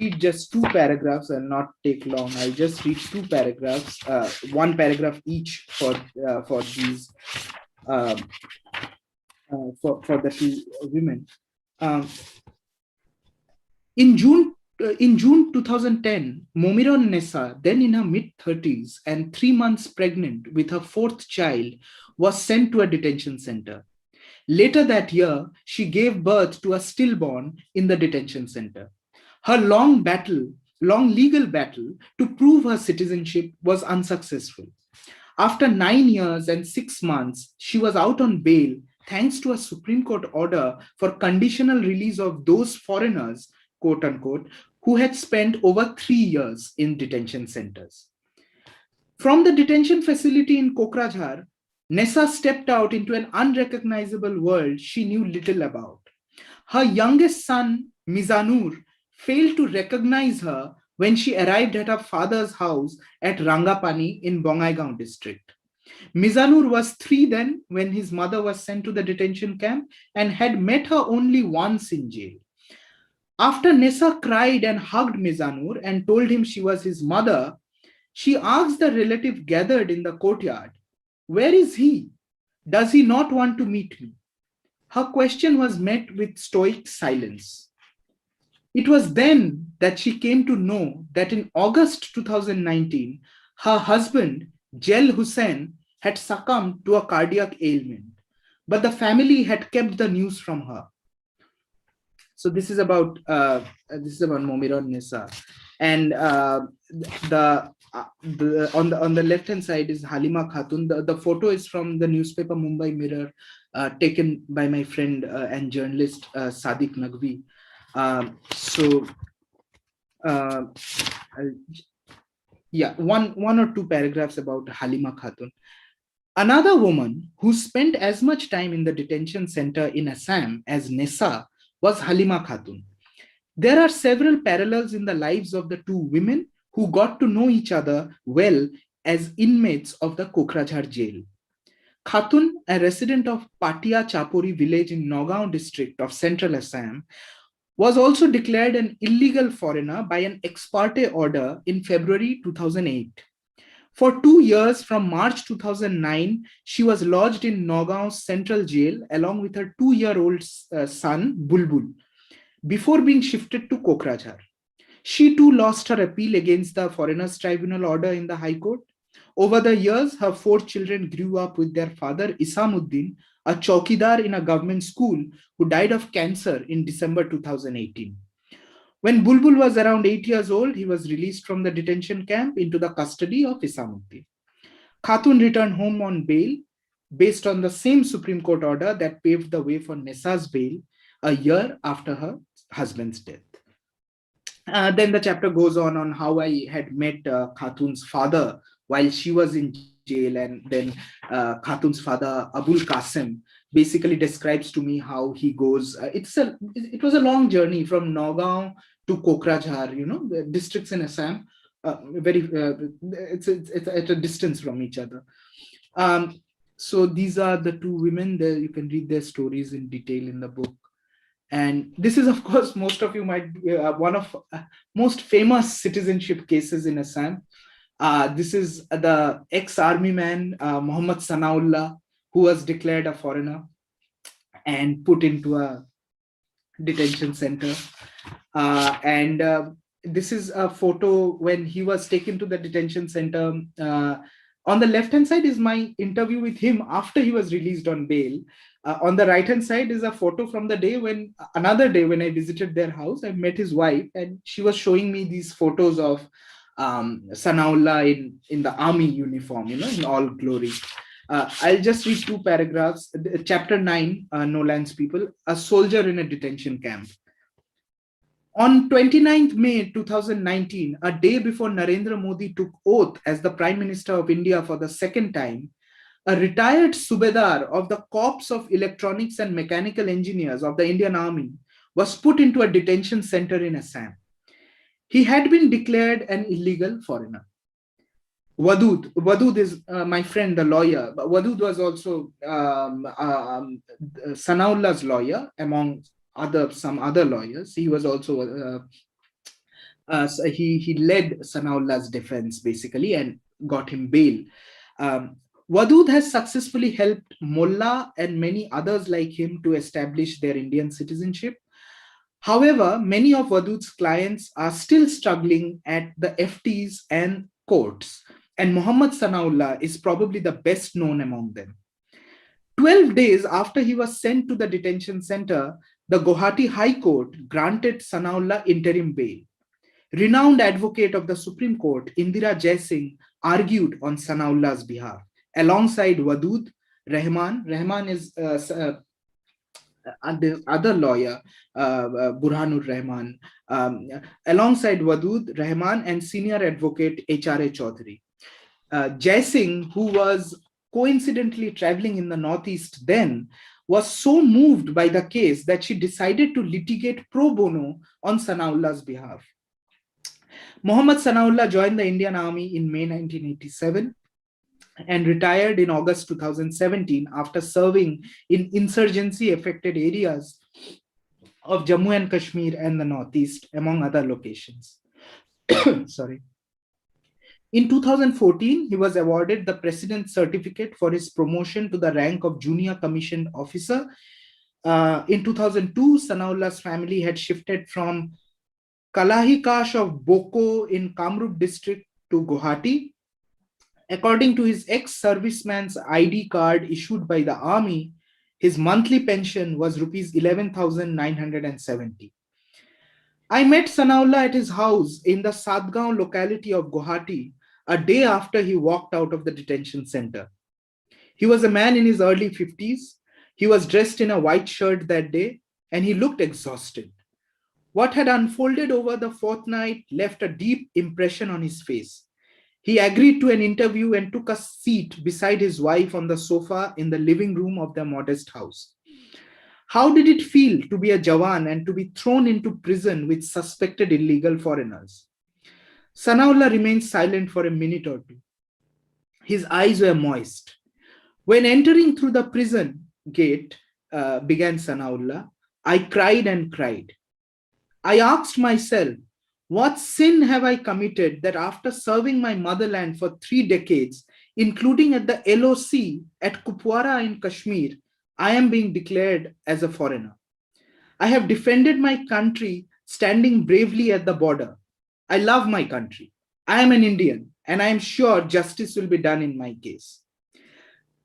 read just 2 paragraphs and not take long. I'll just read 2 paragraphs, 1 paragraph each for these for the 2 women. In June 2010, Momiron Nessa, then in her mid-30s and 3 months pregnant with her 4th child, was sent to a detention center. Later that year, she gave birth to a stillborn in the detention center. Her long legal battle to prove her citizenship was unsuccessful. After 9 years and 6 months, she was out on bail, thanks to a Supreme Court order for conditional release of those foreigners, quote unquote, who had spent over 3 years in detention centers. From the detention facility in Kokrajhar, Nessa stepped out into an unrecognizable world she knew little about. Her youngest son, Mizanur, failed to recognize her when she arrived at her father's house at Rangapani in Bongaigaon district. Mizanur was 3 then when his mother was sent to the detention camp and had met her only once in jail. After Nessa cried and hugged Mizanur and told him she was his mother, she asked the relative gathered in the courtyard, "Where is he? Does he not want to meet me?" Her question was met with stoic silence. It was then that she came to know that in August 2019, her husband, Jel Hussain, had succumbed to a cardiac ailment, but the family had kept the news from her. So this is about Momira Nissa, and on the left hand side is Halima Khatun. The photo is from the newspaper Mumbai Mirror, taken by my friend and journalist Sadiq Naqvi. One or two paragraphs about Halima Khatun. Another woman who spent as much time in the detention center in Assam as Nessa was Halima Khatun. There are several parallels in the lives of the two women who got to know each other well as inmates of the Kokrajhar jail. Khatun, a resident of Patia Chapori village in Nagaon district of central Assam, was also declared an illegal foreigner by an ex parte order in February 2008. For 2 years, from March 2009, she was lodged in Nagaon's central jail along with her 2-year-old son, Bulbul, before being shifted to Kokrajhar. She too lost her appeal against the Foreigners Tribunal order in the High Court. Over the years, her 4 children grew up with their father, Isamuddin, a chowkidar in a government school who died of cancer in December 2018. When Bulbul was around 8 years old, he was released from the detention camp into the custody of Isamuddin. Khatun returned home on bail based on the same Supreme Court order that paved the way for Nessa's bail a year after her husband's death. Then the chapter goes on how I had met Khatun's father while she was in jail, and then Khatun's father, Abul Qasim, basically describes to me how he goes. It was a long journey from Nagaon to Kokrajhar, the districts in Assam. It's at a distance from each other. So these are the two women. There you can read their stories in detail in the book. And this is, of course, most of you might one of most famous citizenship cases in Assam. This is the ex-army man Muhammad Sanawla, who was declared a foreigner and put into a detention center. This is a photo when he was taken to the detention center. On the left-hand side is my interview with him after he was released on bail. On the right-hand side is a photo from the day another day when I visited their house. I met his wife, and she was showing me these photos of Sanawla in the army uniform, in all glory. I'll just read 2 paragraphs. Chapter 9, No Lands People, a soldier in a detention camp. On 29th May 2019, a day before Narendra Modi took oath as the Prime Minister of India for the second time, a retired Subedar of the Corps of Electronics and Mechanical Engineers of the Indian Army was put into a detention center in Assam. He had been declared an illegal foreigner. Wadud is my friend, the lawyer. Wadud was also Sanawla's lawyer, among some other lawyers. He was also so he led Sanawla's defense basically and got him bail. Wadud has successfully helped Mullah and many others like him to establish their Indian citizenship. However, many of Wadud's clients are still struggling at the FTs and courts, and Muhammad Sanawla is probably the best known among them. 12 days after he was sent to the detention center, the Guwahati High Court granted Sanawla interim bail. Renowned advocate of the Supreme Court, Indira Jaisingh, argued on Sanawla's behalf, alongside Wadud, Rahman is and the other lawyer, Burhanur Rahman, alongside Wadud Rahman and senior advocate H.R.A. Chaudhary. Jai Singh, who was coincidentally traveling in the Northeast then, was so moved by the case that she decided to litigate pro bono on Sanawla's behalf. Muhammad Sanawla joined the Indian Army in May 1987 and retired in August 2017 after serving in insurgency-affected areas of Jammu and Kashmir and the Northeast, among other locations. Sorry. In 2014, he was awarded the President's Certificate for his promotion to the rank of Junior Commissioned Officer. In 2002, Sanawla's family had shifted from Kalahikash of Boko in Kamrup district to Guwahati. According to his ex-serviceman's ID card issued by the army, his monthly pension was rupees 11,970. I met Sanawla at his house in the Sadgaon locality of Guwahati a day after he walked out of the detention center. He was a man in his early 50s. He was dressed in a white shirt that day, and he looked exhausted. What had unfolded over the fortnight left a deep impression on his face. He agreed to an interview and took a seat beside his wife on the sofa in the living room of their modest house. How did it feel to be a Jawan and to be thrown into prison with suspected illegal foreigners? Sanawla remained silent for a minute or two. His eyes were moist. When entering through the prison gate, began Sanawla, I cried and cried. I asked myself, what sin have I committed that after serving my motherland for 3 decades, including at the LOC at Kupwara in Kashmir, I am being declared as a foreigner? I have defended my country standing bravely at the border. I love my country. I am an Indian, and I am sure justice will be done in my case.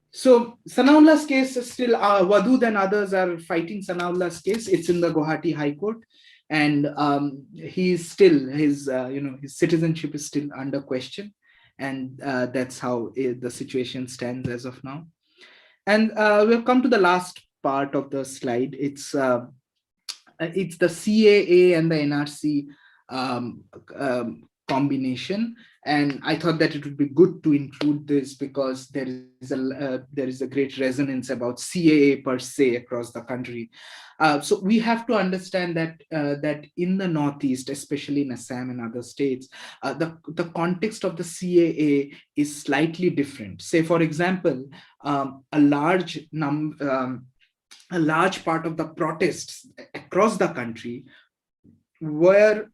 So Sanawla's case is still, Wadud and others are fighting Sanawla's case. It's in the Guwahati High Court. And he's still, his citizenship is still under question. And that's how the situation stands as of now. And we've come to the last part of the slide. It's the CAA and the NRC combination. And I thought that it would be good to include this because there is a great resonance about CAA per se across the country. So we have to understand that in the Northeast, especially in Assam and other states, the context of the CAA is slightly different. Say, for example, a large part of the protests across the country were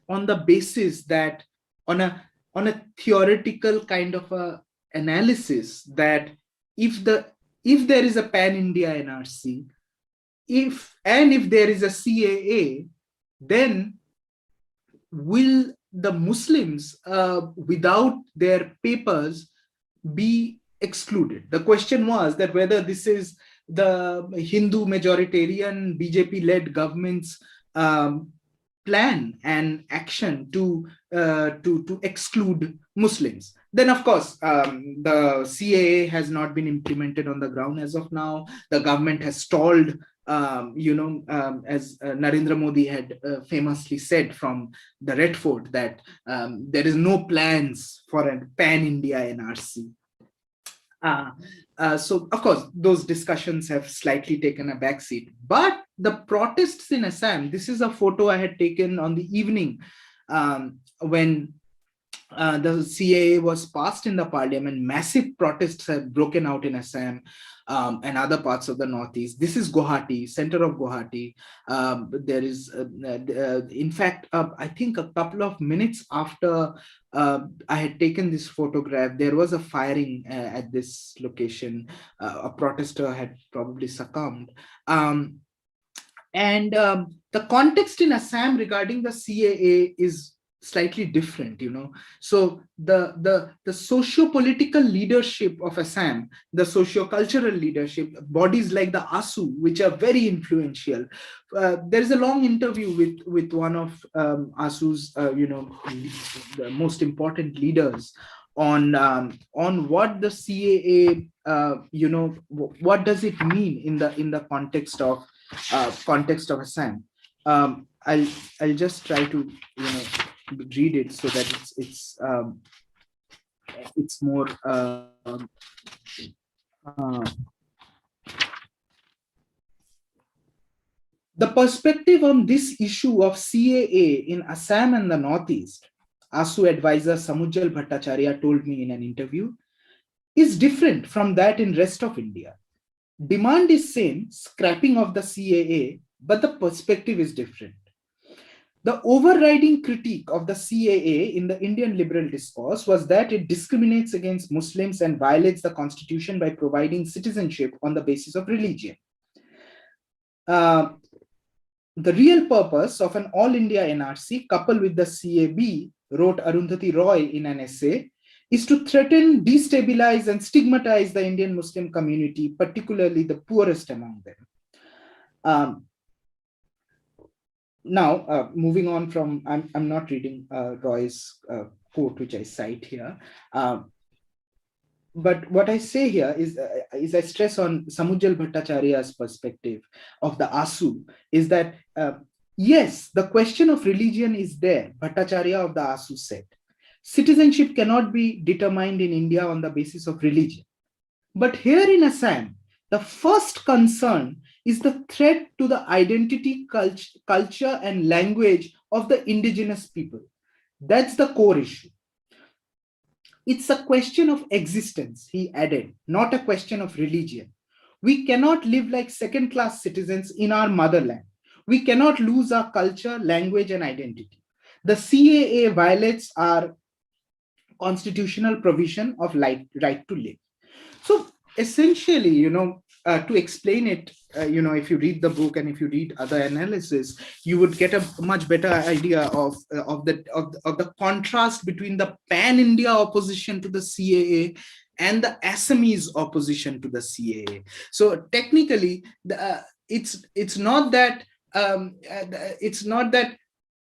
on the basis that on a theoretical kind of a analysis that if there is a pan-India NRC, if there is a CAA, then will the Muslims without their papers be excluded? The question was that whether this is the Hindu majoritarian BJP-led government's plan and action to exclude Muslims. Then, of course, the CAA has not been implemented on the ground as of now. The government has stalled, as Narendra Modi had famously said from the Red Fort that there is no plans for a pan-India NRC. So, of course, those discussions have slightly taken a backseat. But the protests in Assam, this is a photo I had taken on the evening when the CAA was passed in the parliament. Massive protests have broken out in Assam and other parts of the Northeast. This is Guwahati, center of Guwahati. There is, in fact, I think a couple of minutes after I had taken this photograph, there was a firing at this location. A protester had probably succumbed. The context in Assam regarding the CAA is slightly different, So the socio-political leadership of Assam, the socio-cultural leadership, bodies like the ASU, which are very influential. There is a long interview with one of ASU's, the most important leaders on what the CAA, what does it mean in the context of Assam. I'll just try to read it so that it's more the perspective on this issue of CAA in Assam and the Northeast, ASU advisor Samujjal Bhattacharya told me in an interview, is different from that in rest of India. Demand is same, scrapping of the CAA, but the perspective is different. The overriding critique of the CAA in the Indian liberal discourse was that it discriminates against Muslims and violates the constitution by providing citizenship on the basis of religion. The real purpose of an all India NRC coupled with the CAB, wrote Arundhati Roy in an essay, is to threaten, destabilize, and stigmatize the Indian Muslim community, particularly the poorest among them. Now, moving on from, I'm not reading Roy's quote, which I cite here. But what I say here is I stress on Samujjal Bhattacharya's perspective of the ASU, is that, yes, the question of religion is there, Bhattacharya of the ASU said. Citizenship cannot be determined in India on the basis of religion. But here in Assam, the first concern is the threat to the identity, culture, and language of the indigenous people. That's the core issue. It's a question of existence, he added, not a question of religion. We cannot live like second-class citizens in our motherland. We cannot lose our culture, language, and identity. The CAA violates our constitutional provision of right to live. So essentially, to explain it, if you read the book and if you read other analysis, you would get a much better idea of the contrast between the pan-India opposition to the CAA and the Assamese opposition to the CAA. So technically, it's not that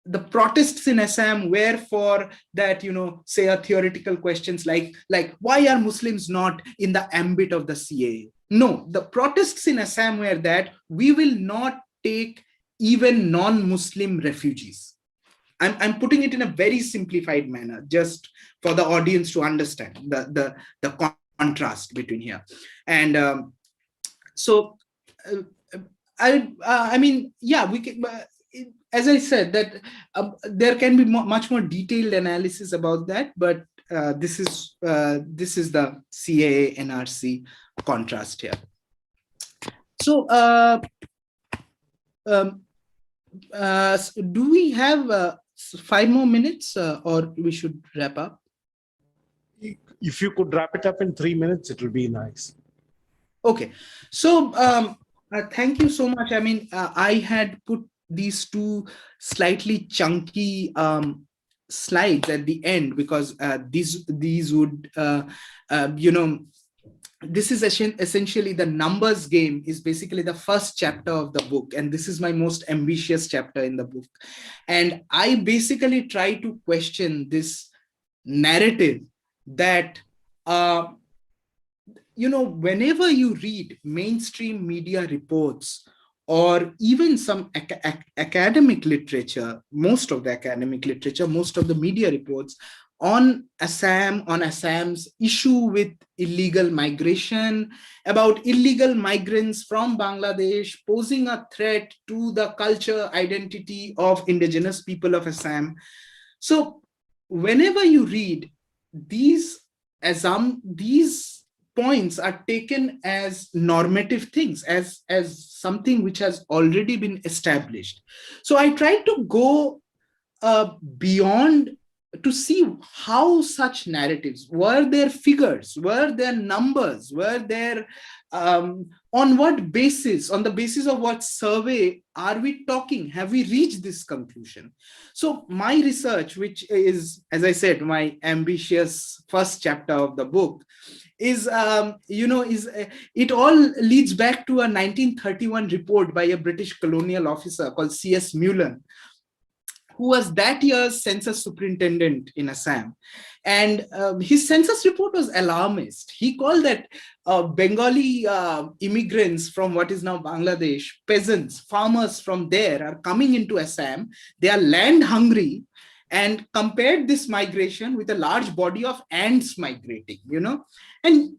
the protests in Assam were for that, say a theoretical questions like why are Muslims not in the ambit of the CAA? No, the protests in Assam were that we will not take even non-Muslim refugees. I'm putting it in a very simplified manner, just for the audience to understand the contrast between here. And we can. As I said, that there can be much more detailed analysis about that, but this is the CAA NRC contrast here. So, do we have 5 more minutes, or we should wrap up? If you could wrap it up in 3 minutes, it will be nice. Okay. So, thank you so much. I had put these 2 slightly chunky slides at the end because these would this is essentially the numbers game is basically the first chapter of the book, and this is my most ambitious chapter in the book. And I basically try to question this narrative that whenever you read mainstream media reports or even some academic literature, most of the media reports on Assam, on Assam's issue with illegal migration, about illegal migrants from Bangladesh posing a threat to the culture, identity of indigenous people of Assam. So whenever you read these points are taken as normative things, as something which has already been established. So I tried to go beyond to see how such narratives, were there figures, were there numbers, were there, on what basis, on the basis of what survey are we talking, have we reached this conclusion? So my research, which is, as I said, my ambitious first chapter of the book, it all leads back to a 1931 report by a British colonial officer called C.S. Mullen, who was that year's census superintendent in Assam. And his census report was alarmist. He called that Bengali immigrants from what is now Bangladesh, peasants, farmers from there are coming into Assam. They are land hungry, and compared this migration with a large body of ants migrating, And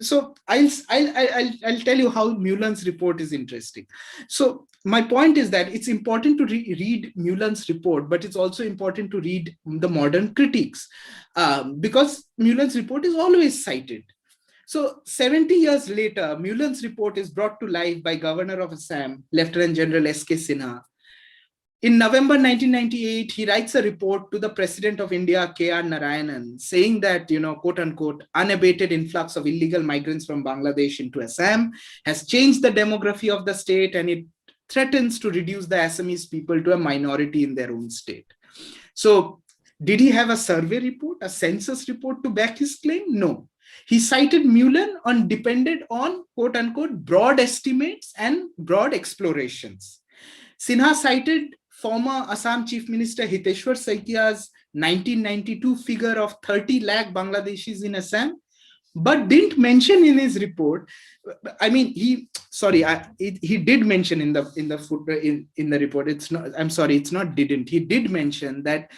so I'll tell you how Mulan's report is interesting. So my point is that it's important to read Mulan's report, but it's also important to read the modern critiques, because Mulan's report is always cited. So 70 years later, Mulan's report is brought to life by Governor of Assam, Lieutenant General S.K. Sinha. In November 1998, he writes a report to the President of India, K.R. Narayanan, saying that, quote unquote, unabated influx of illegal migrants from Bangladesh into Assam has changed the demography of the state, and it threatens to reduce the Assamese people to a minority in their own state. So did he have a survey report, a census report to back his claim? No. He cited Mulan on depended on, quote unquote, broad estimates and broad explorations. Sinha cited former Assam Chief Minister Hiteshwar Saikia's 1992 figure of 30 lakh Bangladeshis in Assam, but didn't mention in his report. I mean, he did mention in the report. It's not. I'm sorry, it's not didn't. He did mention that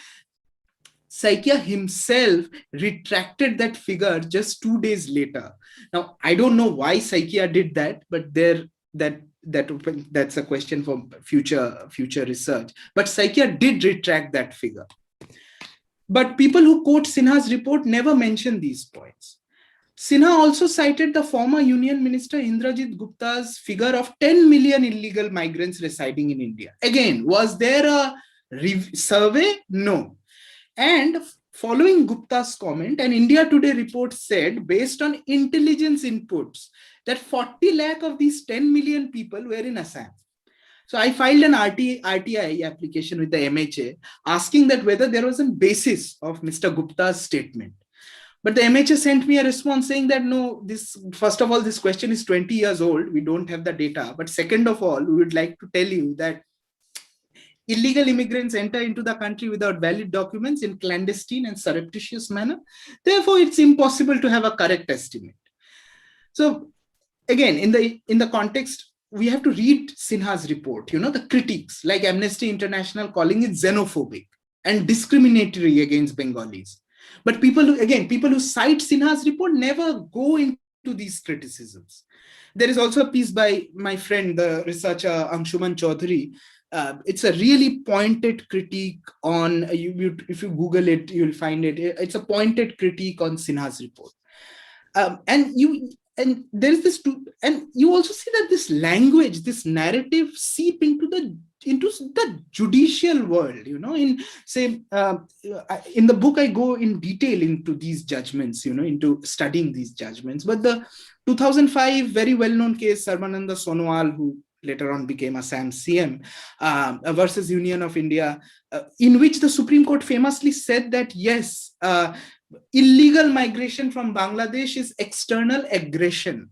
Saikia himself retracted that figure just 2 days later. Now, I don't know why Saikia did that, but that's a question for future research. But Saikia did retract that figure. But people who quote Sinha's report never mention these points. Sinha also cited the former Union Minister Indrajit Gupta's figure of 10 million illegal migrants residing in India. Again, was there a survey? No. And following Gupta's comment, an India Today report said, based on intelligence inputs, that 40 lakh of these 10 million people were in Assam. So I filed an RTI application with the MHA asking that whether there was a basis of Mr. Gupta's statement. But the MHA sent me a response saying that no, first of all, this question is 20 years old. We don't have the data. But second of all, we would like to tell you that illegal immigrants enter into the country without valid documents in clandestine and surreptitious manner. Therefore, it's impossible to have a correct estimate. So again, in the context, we have to read Sinha's report, the critiques, like Amnesty International calling it xenophobic and discriminatory against Bengalis. But people who cite Sinha's report never go into these criticisms. There is also a piece by my friend, the researcher Anshuman Chaudhary. It's a really pointed critique on, if you Google it, you'll find it. It's a pointed critique on Sinha's report. And there's this and you also see that this language, this narrative seep into the judicial world, in the book, I go in detail into these judgments, into studying these judgments. But the 2005 very well-known case, Sarbananda Sonowal, who later on became Assam's CM, versus Union of India, in which the Supreme Court famously said that, yes, illegal migration from Bangladesh is external aggression.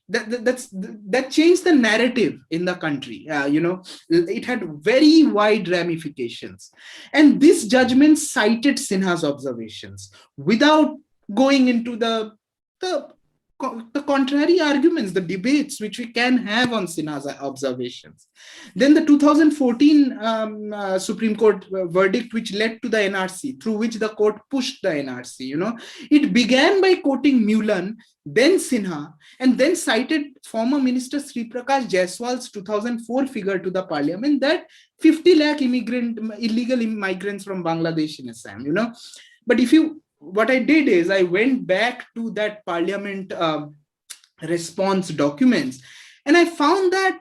That changed the narrative in the country. It had very wide ramifications. And this judgment cited Sinha's observations without going into the contrary arguments, the debates which we can have on Sinha's observations. Then the 2014 Supreme Court verdict, which led to the NRC, through which the court pushed the NRC, it began by quoting Mulan, then Sinha, and then cited former Minister Sri Prakash Jaiswal's 2004 figure to the parliament that 50 lakh illegal immigrants from Bangladesh in Assam, But what I did is I went back to that parliament response documents, and I found that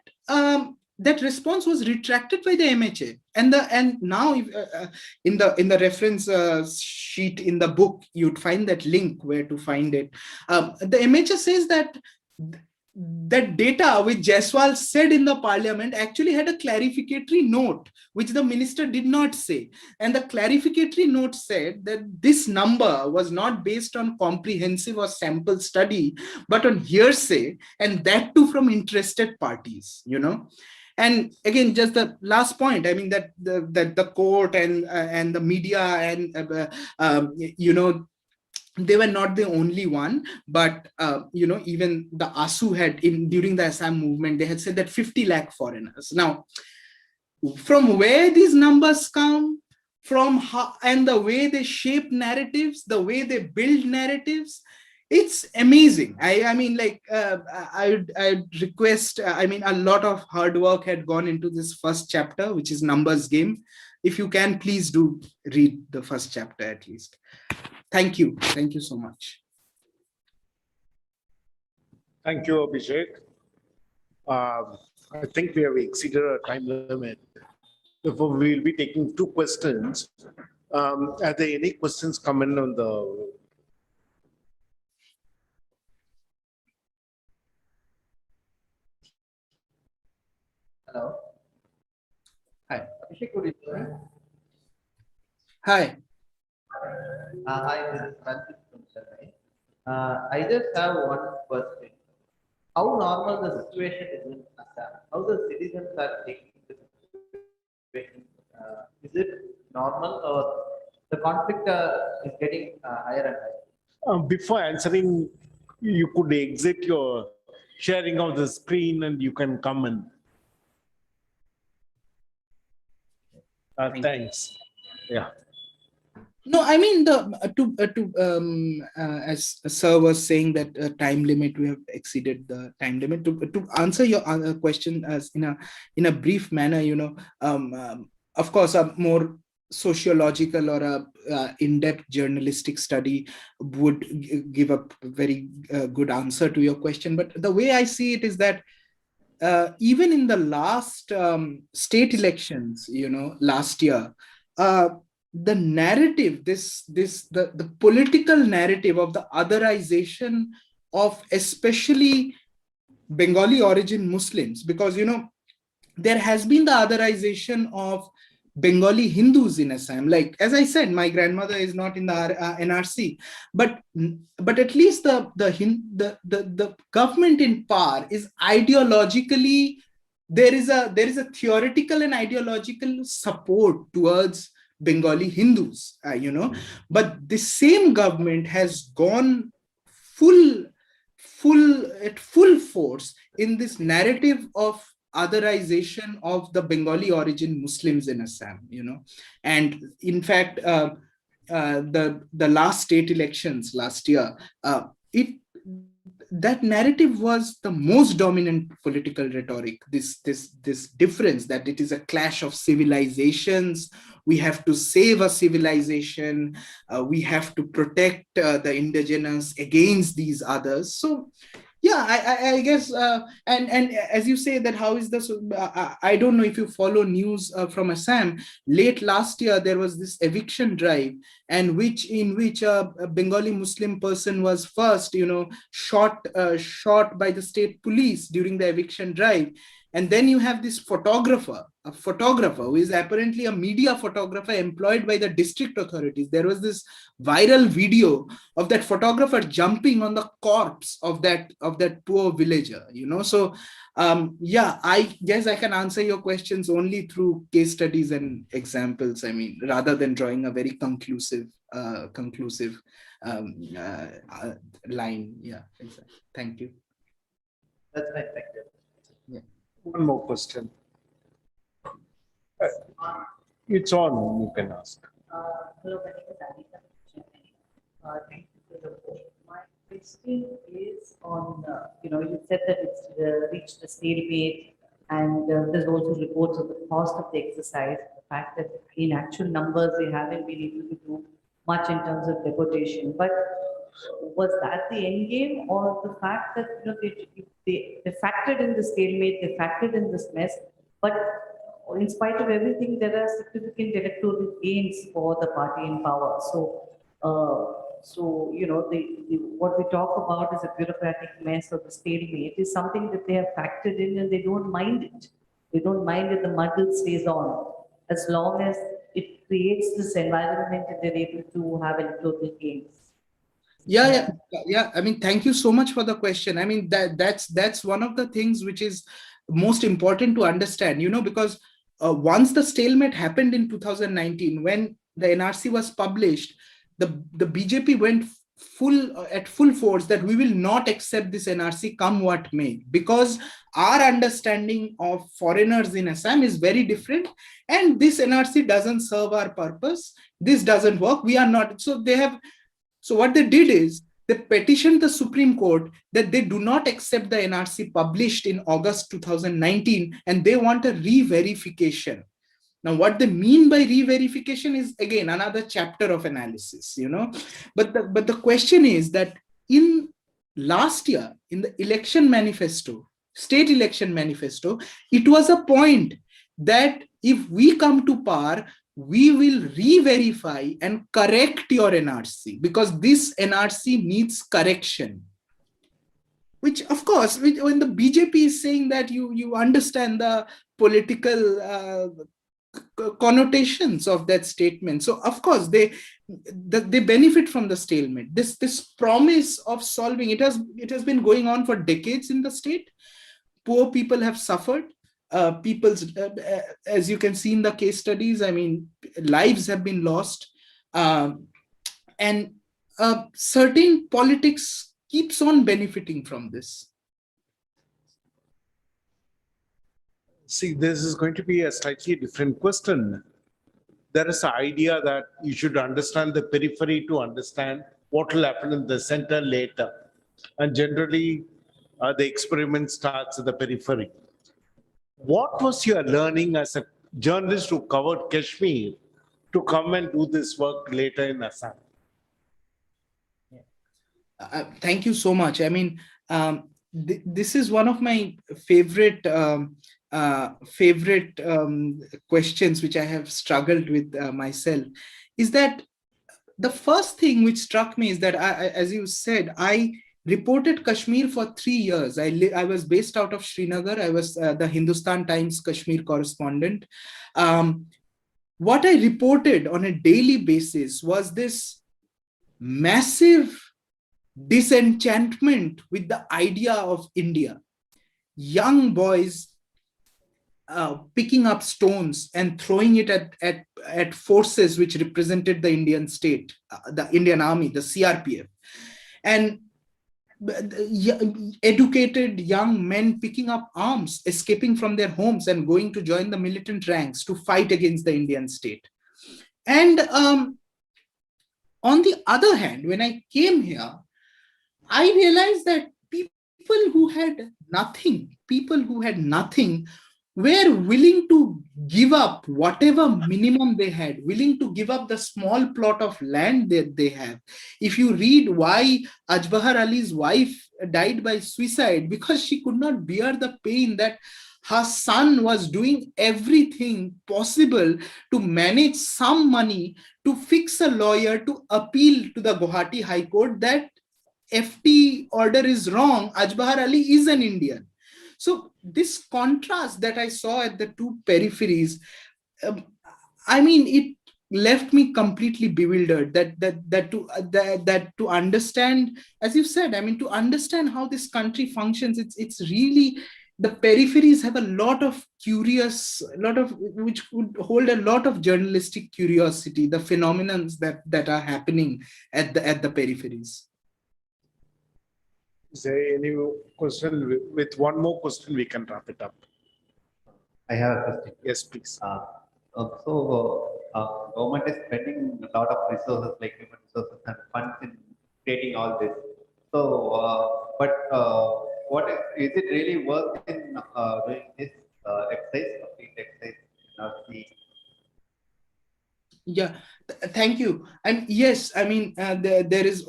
that response was retracted by the MHA. And now in the reference sheet in the book, you'd find that link where to find it. The MHA says that that data which Jaiswal said in the parliament actually had a clarificatory note, which the minister did not say. And the clarificatory note said that this number was not based on comprehensive or sample study, but on hearsay, and that too from interested parties, And again, just the last point, I mean, that the court and the media and they were not the only one, but even the ASU had during the Assam movement, they had said that 50 lakh foreigners. Now, from where these numbers come from, how, and the way they shape narratives, the way they build narratives, it's amazing. I mean, like, I request, I mean, a lot of hard work had gone into this first chapter, which is Numbers Game. If you can, please do read the first chapter at least. Thank you so much. Thank you, Abhishek. I think we have exceeded our time limit. Therefore, we will be taking 2 questions. Are there any questions coming on the? Hello. Hi. Abhishek, good evening. Hi. Hi, this is Francis from Chennai. I just have one question. How normal the situation is in Assam? How the citizens are taking the situation? Is it normal, or the conflict is getting higher and higher? Before answering, you could exit your sharing of the screen and you can come in. Thanks. Yeah. No, I mean, as Sir was saying that time limit, we have exceeded the time limit. To answer your question as in a brief manner, of course, a more sociological or a in-depth journalistic study would give a very good answer to your question. But the way I see it is that even in the last state elections, last year, the narrative, the political narrative of the otherization of especially Bengali origin Muslims, because there has been the otherization of Bengali Hindus in Assam. Like, as I said, my grandmother is not in the NRC, but at least the government in power is ideologically, there is a theoretical and ideological support towards Bengali Hindus, but the same government has gone full force in this narrative of otherization of the Bengali origin Muslims in Assam, and in fact, the last state elections last year, that narrative was the most dominant political rhetoric. This difference that it is a clash of civilizations. We have to save a civilization. We have to protect the indigenous against these others. So, yeah, I guess, and as you say that, how is this? I don't know if you follow news from Assam. Late last year, there was this eviction drive, and in which a Bengali Muslim person was first, shot by the state police during the eviction drive. And then you have this photographer who is apparently a media photographer employed by the district authorities. There was this viral video of that photographer jumping on the corpse of that poor villager, So, yeah, I guess I can answer your questions only through case studies and examples. I mean, rather than drawing a very conclusive line. Yeah, exactly. Thank you. That's right. Thank you. Yeah. One more question. It's on, you can ask. Hello, my name is Anita from Chennai. Thank you for the book. My question is on, you said that it's reached a stalemate, and there's also reports of the cost of the exercise, the fact that in actual numbers they haven't been able to do much in terms of deportation. But was that the end game, or the fact that they factored in the stalemate, they factored in this mess, but in spite of everything, there are significant electoral gains for the party in power. So, what we talk about is a bureaucratic mess or the stalemate is something that they have factored in, and they don't mind it. They don't mind if the muddle stays on, as long as it creates this environment and they're able to have electoral gains. Yeah. I mean, thank you so much for the question. I mean, that's one of the things which is most important to understand, because once the stalemate happened in 2019, when the NRC was published, the BJP went at full force that we will not accept this NRC come what may, because our understanding of foreigners in Assam is very different, and this NRC doesn't serve our purpose. This doesn't work. We are not. So what they did is they petitioned the Supreme Court that they do not accept the NRC published in August 2019, and they want a re-verification. Now, what they mean by re-verification is, again, another chapter of analysis, But the question is that in last year, in the election manifesto, state election manifesto, it was a point that if we come to power, we will re-verify and correct your NRC, because this NRC needs correction. Which, of course, when the BJP is saying that, you understand the political connotations of that statement. So of course they benefit from the stalemate. This promise of solving it has been going on for decades in the state. Poor people have suffered. As you can see in the case studies, lives have been lost, and certain politics keeps on benefiting from this. See, this is going to be a slightly different question. There is an idea that you should understand the periphery to understand what will happen in the center later. And generally, the experiment starts at the periphery. What was your learning as a journalist who covered Kashmir to come and do this work later in Assam? Thank you so much. This is one of my favorite questions which I have struggled with myself, is that the first thing which struck me is that, as you said, I reported Kashmir for 3 years. I was based out of Srinagar. I was the Hindustan Times Kashmir correspondent. What I reported on a daily basis was this massive disenchantment with the idea of India. Young boys picking up stones and throwing it at forces which represented the Indian state, the Indian army, the CRPF. And educated young men picking up arms, escaping from their homes and going to join the militant ranks to fight against the Indian state. And on the other hand, when I came here, I realized that people who had nothing were willing to give up whatever minimum they had, willing to give up the small plot of land that they have. If you read why Ajbahar Ali's wife died by suicide, because she could not bear the pain that her son was doing everything possible to manage some money to fix a lawyer to appeal to the Guwahati High Court that FT order is wrong, Ajbahar Ali is an Indian. So this contrast that I saw at the two peripheries, it left me completely bewildered. That to understand, as you said, to understand how this country functions, it's really, the peripheries have a lot of which would hold a lot of journalistic curiosity, the phenomena that are happening at the peripheries. Is there any question? With one more question, we can wrap it up. I have a question. Yes, please. Government is spending a lot of resources, like human resources and funds, in creating all this. What is it really worth in doing this exercise, complete exercise in Nrc? Yeah, thank you. And yes, there is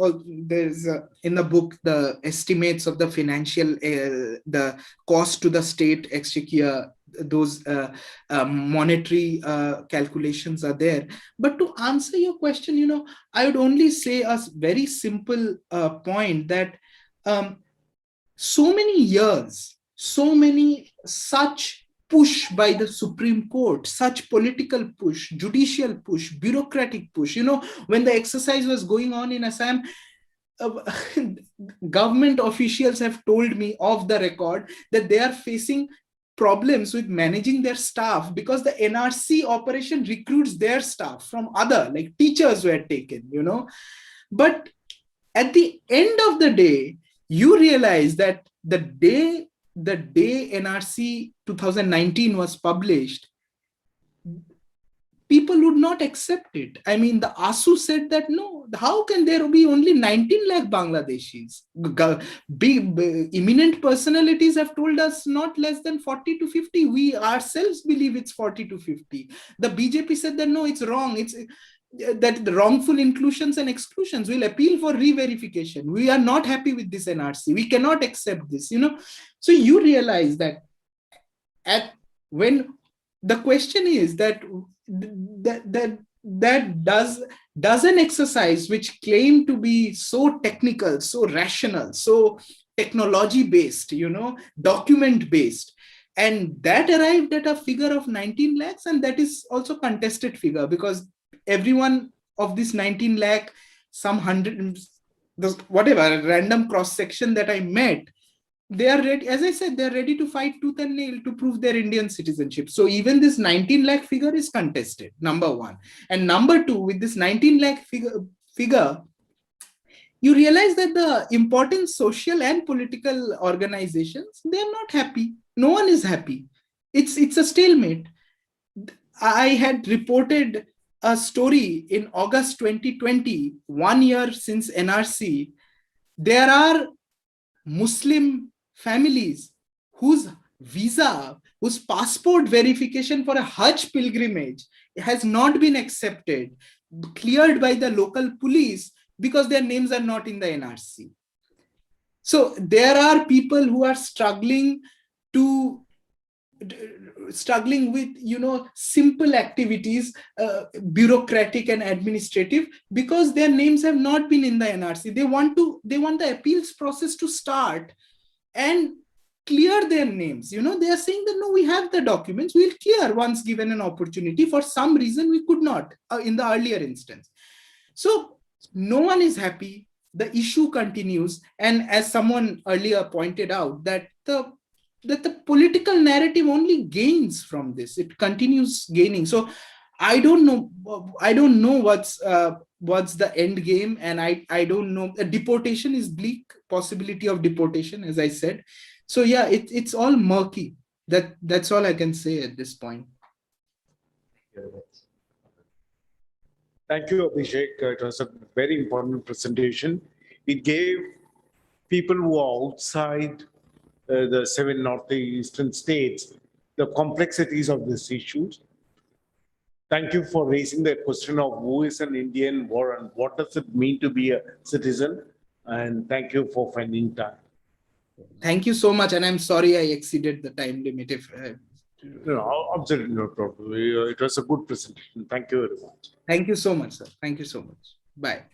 in the book the estimates of the financial the cost to the state exchequer, those monetary calculations are there. But to answer your question, I would only say a very simple point that so many years, so many such push by the Supreme Court, such political push, judicial push, bureaucratic push. When the exercise was going on in Assam, government officials have told me off the record that they are facing problems with managing their staff because the NRC operation recruits their staff from other, like teachers were taken, But at the end of the day, you realize that the day NRC 2019 was published, people would not accept it. I mean, the ASU said that, no, how can there be only 19 lakh Bangladeshis? Big eminent personalities have told us not less than 40 to 50. We ourselves believe it's 40 to 50. The BJP said that, no, it's wrong. It's that the wrongful inclusions and exclusions will appeal for re-verification. We are not happy with this NRC. We cannot accept this, So you realize that when the question is that does an exercise which claimed to be so technical, so rational, so technology based, document based, and that arrived at a figure of 19 lakhs, and that is also contested figure because everyone of this 19 lakh, some hundred, whatever random cross section that I met, they are ready, as I said, they're ready to fight tooth and nail to prove their Indian citizenship. So even this 19 lakh figure is contested, number one. And number two, with this 19 lakh figure, you realize that the important social and political organizations, they're not happy. No one is happy. It's a stalemate. I had reported a story in August 2020, 1 year since NRC. There are Muslim families whose visa, whose passport verification for a Hajj pilgrimage has not been accepted, cleared by the local police because their names are not in the NRC. So there are people who are struggling with, simple activities, bureaucratic and administrative, because their names have not been in the NRC. They want the appeals process to start and clear their names. They are saying that, no, we have the documents, we'll clear once given an opportunity. For some reason, we could not in the earlier instance. So no one is happy. The issue continues. And as someone earlier pointed out, that the political narrative only gains from this. It continues gaining. So I don't know what's the end game, and I don't know. Deportation is bleak, possibility of deportation, as I said. So yeah, it's all murky. That's all I can say at this point. Thank you, Abhishek. It was a very important presentation. It gave people who are outside the 7 northeastern states the complexities of these issues. Thank you for raising the question of who is an Indian and what does it mean to be a citizen. And thank you for finding time. Thank you so much. And I'm sorry I exceeded the time limit. No, absolutely no problem. It was a good presentation. Thank you very much. Thank you so much, sir. Thank you so much. Bye.